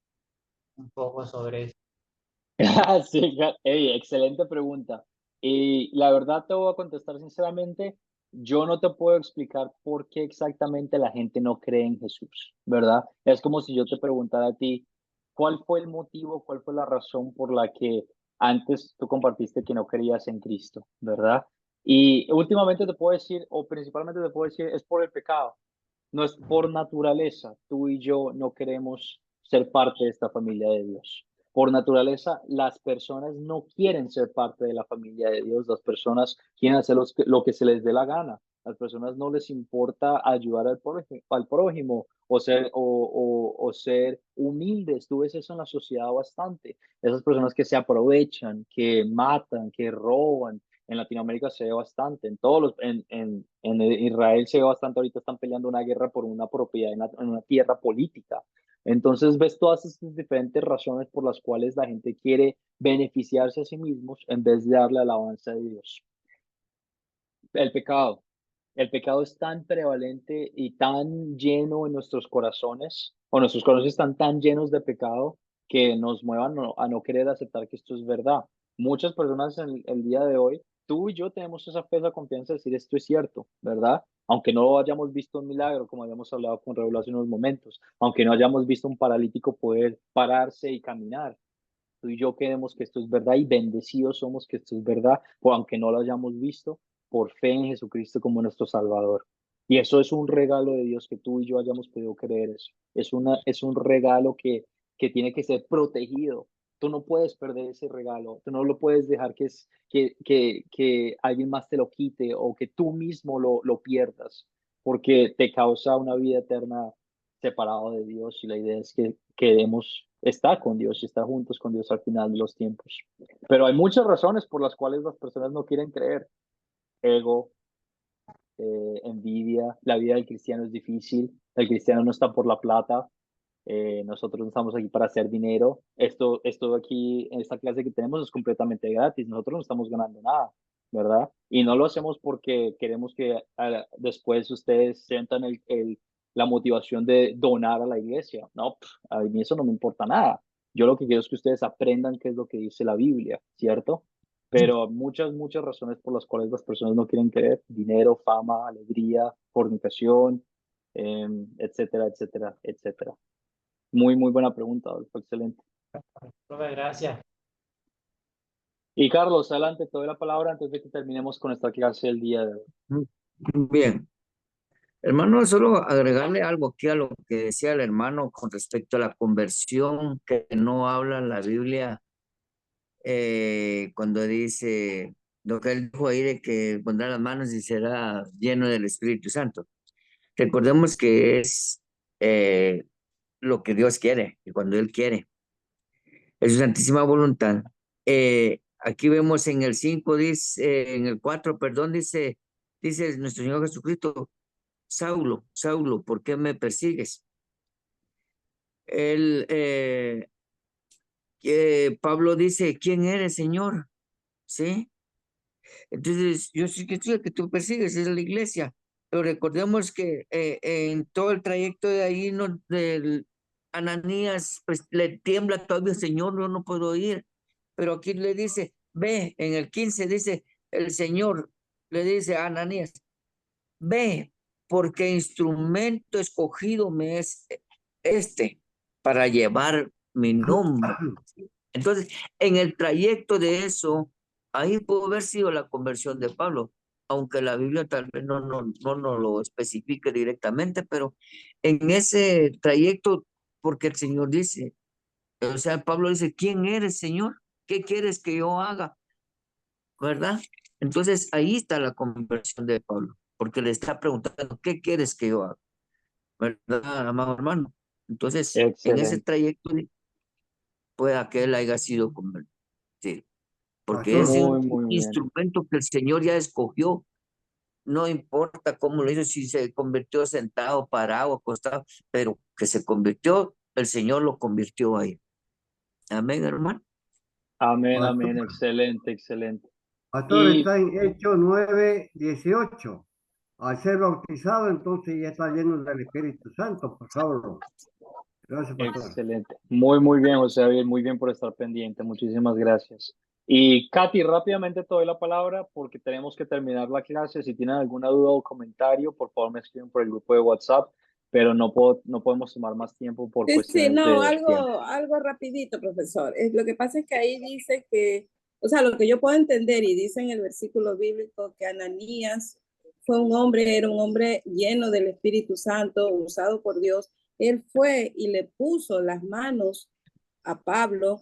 G: un poco sobre eso?
A: Sí, excelente pregunta. Y la verdad te voy a contestar sinceramente, yo no te puedo explicar por qué exactamente la gente no cree en Jesús, ¿verdad? Es como si yo te preguntara a ti, ¿cuál fue el motivo, cuál fue la razón por la que antes tú compartiste que no creías en Cristo, ¿verdad? Y últimamente te puedo decir, o principalmente te puedo decir, es por el pecado. No es por naturaleza. Tú y yo no queremos ser parte de esta familia de Dios. Por naturaleza, las personas no quieren ser parte de la familia de Dios. Las personas quieren hacer lo que se les dé la gana. Las personas no les importa ayudar al prójimo o o ser humildes. Tú ves eso en la sociedad bastante. Esas personas que se aprovechan, que matan, que roban, en Latinoamérica se ve bastante, en Israel se ve bastante, ahorita están peleando una guerra por una propiedad en una tierra política. Entonces ves todas estas diferentes razones por las cuales la gente quiere beneficiarse a sí mismos en vez de darle alabanza a Dios. El pecado. El pecado es tan prevalente y tan lleno en nuestros corazones, o nuestros corazones están tan llenos de pecado que nos muevan a no querer aceptar que esto es verdad. Muchas personas en el día de hoy, tú y yo tenemos esa fe, esa confianza de decir esto es cierto, ¿verdad? Aunque no hayamos visto un milagro, como habíamos hablado con Raúl hace unos momentos, aunque no hayamos visto un paralítico poder pararse y caminar, tú y yo queremos que esto es verdad y bendecidos somos que esto es verdad, aunque no lo hayamos visto, por fe en Jesucristo como nuestro Salvador. Y eso es un regalo de Dios que tú y yo hayamos podido creer eso. Es un regalo que tiene que ser protegido. Tú no puedes perder ese regalo. Tú no lo puedes dejar que alguien más te lo quite o que tú mismo lo pierdas, porque te causa una vida eterna separado de Dios y la idea es que queremos estar con Dios y estar juntos con Dios al final de los tiempos. Pero hay muchas razones por las cuales las personas no quieren creer. Ego, envidia, la vida del cristiano es difícil, el cristiano no está por la plata, nosotros no estamos aquí para hacer dinero, esto aquí en esta clase que tenemos es completamente gratis, nosotros no estamos ganando nada, ¿verdad? Y no lo hacemos porque queremos que después ustedes sientan la motivación de donar a la iglesia, no, a mí eso no me importa nada, yo lo que quiero es que ustedes aprendan qué es lo que dice la Biblia, ¿cierto? Pero muchas razones por las cuales las personas no quieren creer, dinero, fama, alegría, fornicación, etcétera, etcétera, etcétera. Muy buena pregunta, Adolfo, excelente.
G: Profe, gracias.
A: Y Carlos, adelante, te doy la palabra antes de que terminemos con esta clase del día de hoy.
D: Bien, hermano, solo agregarle algo aquí a lo que decía el hermano con respecto a la conversión, que no habla la Biblia cuando dice lo que él dijo ahí de que pondrá las manos y será lleno del Espíritu Santo. Recordemos que es lo que Dios quiere, y cuando Él quiere, es su santísima voluntad. Aquí vemos en el 5, dice, en el 4, perdón, dice nuestro Señor Jesucristo, Saulo, Saulo, ¿por qué me persigues? Él, Pablo dice, ¿quién eres, Señor? ¿Sí? Entonces, yo sí que soy el que tú persigues, es la iglesia. Pero recordemos que en todo el trayecto de ahí, no, del Ananías, pues le tiembla todavía, Señor, yo no puedo ir. Pero aquí le dice, ve, en el 15 dice, el Señor le dice a Ananías, ve, porque instrumento escogido me es este para llevar mi nombre. Entonces, en el trayecto de eso, ahí pudo haber sido la conversión de Pablo, aunque la Biblia tal vez no nos lo especifique directamente, pero en ese trayecto, porque el Señor dice, o sea, Pablo dice, ¿quién eres, Señor? ¿Qué quieres que yo haga? ¿Verdad? Entonces, ahí está la conversión de Pablo, porque le está preguntando, ¿qué quieres que yo haga? ¿Verdad, amado hermano? Entonces, en ese
A: Excelente.
D: trayecto pueda que él haya sido convertido. porque
J: Pastor,
D: es
A: Muy,
D: un
A: muy bien.
D: instrumento que el Señor ya escogió. No importa cómo lo hizo, si se convirtió sentado, parado, acostado, pero que se convirtió, el Señor lo convirtió ahí. Amén, hermano.
A: Amén,
J: pastor,
A: amén. Excelente, excelente.
J: pastor,
A: Y
J: está en Hechos 9:18. Al ser bautizado, entonces ya está lleno del Espíritu Santo, por favor. Gracias, pastor.
A: excelente. Muy, muy bien, José David. Muy bien por estar pendiente. Muchísimas gracias. Y Katy, rápidamente te doy la palabra porque tenemos que terminar la clase. Si tienen alguna duda o comentario, por favor me escriben por el grupo de WhatsApp, pero no podemos tomar más tiempo por
C: Sí,
A: cuestiones
C: no,
A: de tiempo.
C: algo rapidito, profesor. Lo que pasa es que ahí dice que, o sea, lo que yo puedo entender y dice en el versículo bíblico que Ananías era un hombre lleno del Espíritu Santo, usado por Dios. Él fue y le puso las manos a Pablo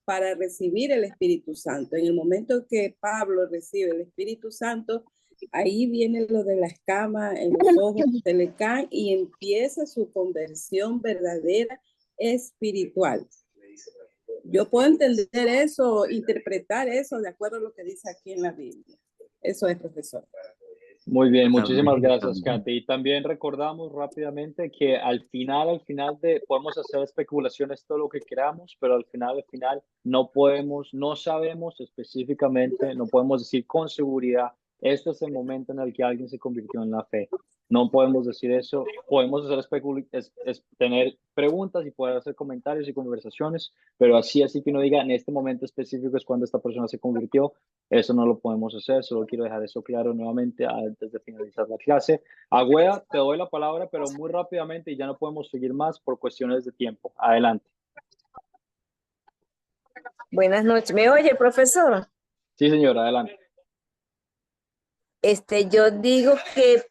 C: para recibir el Espíritu Santo. En el momento que Pablo recibe el Espíritu Santo, ahí viene lo de la escama en los ojos, se le caen y empieza su conversión verdadera espiritual. Yo puedo entender eso, interpretar eso de acuerdo a lo que dice aquí en la Biblia. Eso es, profesor.
A: Muy bien, muchísimas
D: Amén,
A: gracias,
D: amén.
A: Katy. Y también recordamos rápidamente que al final podemos hacer especulaciones todo lo que queramos, pero al final no sabemos específicamente, no podemos decir con seguridad, este es el momento en el que alguien se convirtió en la fe. No podemos decir eso. Podemos hacer tener preguntas y poder hacer comentarios y conversaciones, pero así que uno diga en este momento específico es cuando esta persona se convirtió. Eso no lo podemos hacer, solo quiero dejar eso claro nuevamente antes de finalizar la clase. Agüeda, te doy la palabra, pero muy rápidamente y ya no podemos seguir más por cuestiones de tiempo. Adelante.
K: Buenas noches. ¿Me oye, profesor?
A: Sí, señora, adelante.
K: Yo digo que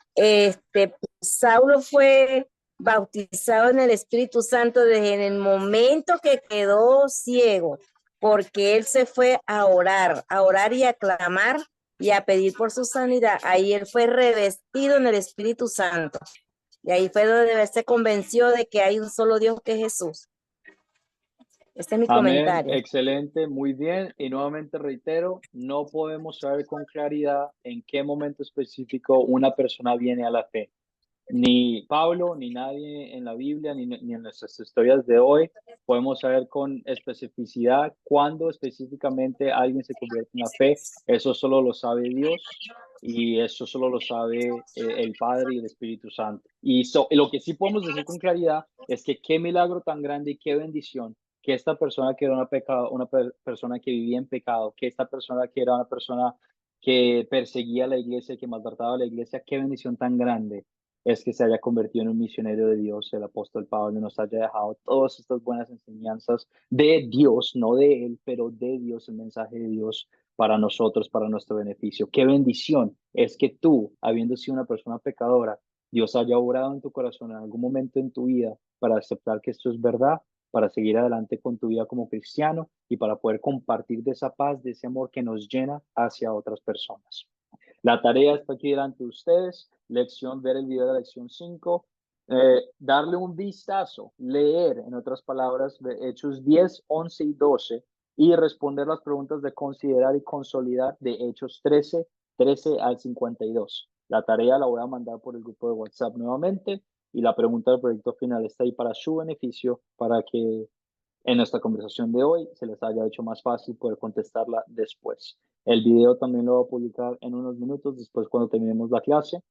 K: Saulo fue bautizado en el Espíritu Santo desde el momento que quedó ciego, porque él se fue a orar y a clamar y a pedir por su sanidad. Ahí él fue revestido en el Espíritu Santo. Y ahí fue donde se convenció de que hay un solo Dios que es Jesús. Este es mi
A: Amén,
K: comentario.
A: excelente, muy bien. Y nuevamente reitero, no podemos saber con claridad en qué momento específico una persona viene a la fe. Ni Pablo, ni nadie en la Biblia, ni en nuestras historias de hoy podemos saber con especificidad cuándo específicamente alguien se convierte en la fe. Eso solo lo sabe Dios y eso solo lo sabe el Padre y el Espíritu Santo. Y lo que sí podemos decir con claridad es que qué milagro tan grande y qué bendición que esta persona que era una persona que vivía en pecado, que esta persona que era una persona que perseguía a la iglesia, que maltrataba a la iglesia, qué bendición tan grande es que se haya convertido en un misionero de Dios, el apóstol Pablo, y nos haya dejado todas estas buenas enseñanzas de Dios, no de él, pero de Dios, el mensaje de Dios para nosotros, para nuestro beneficio. Qué bendición es que tú, habiendo sido una persona pecadora, Dios haya obrado en tu corazón en algún momento en tu vida para aceptar que esto es verdad, para seguir adelante con tu vida como cristiano y para poder compartir de esa paz, de ese amor que nos llena hacia otras personas. La tarea está aquí delante de ustedes. Ver el video de la lección 5, darle un vistazo, leer, en otras palabras, de Hechos 10, 11 y 12 y responder las preguntas de considerar y consolidar de Hechos 13 al 52. La tarea la voy a mandar por el grupo de WhatsApp nuevamente y la pregunta del proyecto final está ahí para su beneficio, para que en nuestra conversación de hoy se les haya hecho más fácil poder contestarla después. El video también lo voy a publicar en unos minutos después cuando terminemos la clase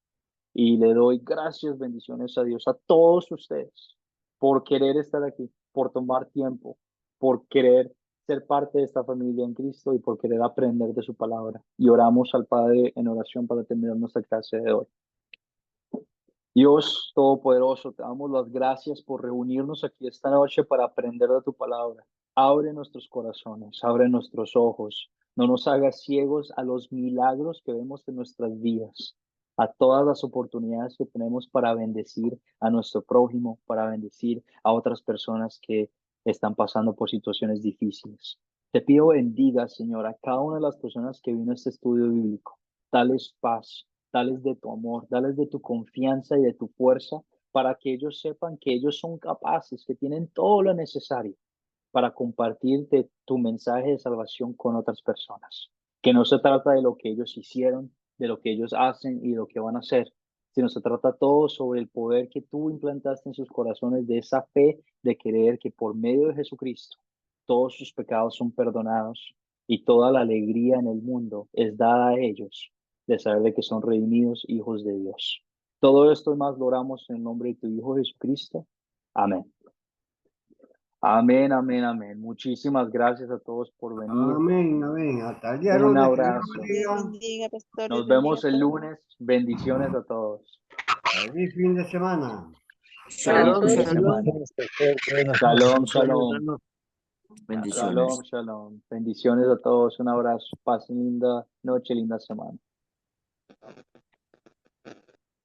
A: y le doy gracias, bendiciones a Dios, a todos ustedes por querer estar aquí, por tomar tiempo, por querer ser parte de esta familia en Cristo y por querer aprender de su palabra. Y oramos al Padre en oración para terminar nuestra clase de hoy. Dios Todopoderoso, te damos las gracias por reunirnos aquí esta noche para aprender de tu palabra. Abre nuestros corazones, abre nuestros ojos. No nos hagas ciegos a los milagros que vemos en nuestras vidas, a todas las oportunidades que tenemos para bendecir a nuestro prójimo, para bendecir a otras personas que están pasando por situaciones difíciles. Te pido bendiga, Señor, a cada una de las personas que vino a este estudio bíblico. Dales paz, dales de tu amor, dales de tu confianza y de tu fuerza para que ellos sepan que ellos son capaces, que tienen todo lo necesario para compartirte tu mensaje de salvación con otras personas. Que no se trata de lo que ellos hicieron, de lo que ellos hacen y lo que van a hacer, sino se trata todo sobre el poder que tú implantaste en sus corazones, de esa fe de creer que por medio de Jesucristo todos sus pecados son perdonados y toda la alegría en el mundo es dada a ellos de saber de que son redimidos hijos de Dios. Todo esto y más lo oramos en el nombre de tu Hijo Jesucristo. Amén. Amén, amén, amén. Muchísimas gracias a todos por venir.
J: Amén, amén. Hasta el día
A: Un
J: lunes.
A: abrazo.
F: Dios bendiga, pastor.
A: Nos
F: Dios bendiga
A: vemos
F: a
A: el
F: todos.
A: lunes. Bendiciones a todos.
J: Feliz fin de semana.
D: Shalom,
A: Feliz fin de
D: shalom.
A: semana. Shalom, shalom.
D: Bendiciones.
A: Shalom, shalom. Bendiciones a todos. Un abrazo. Pasen linda noche, linda semana.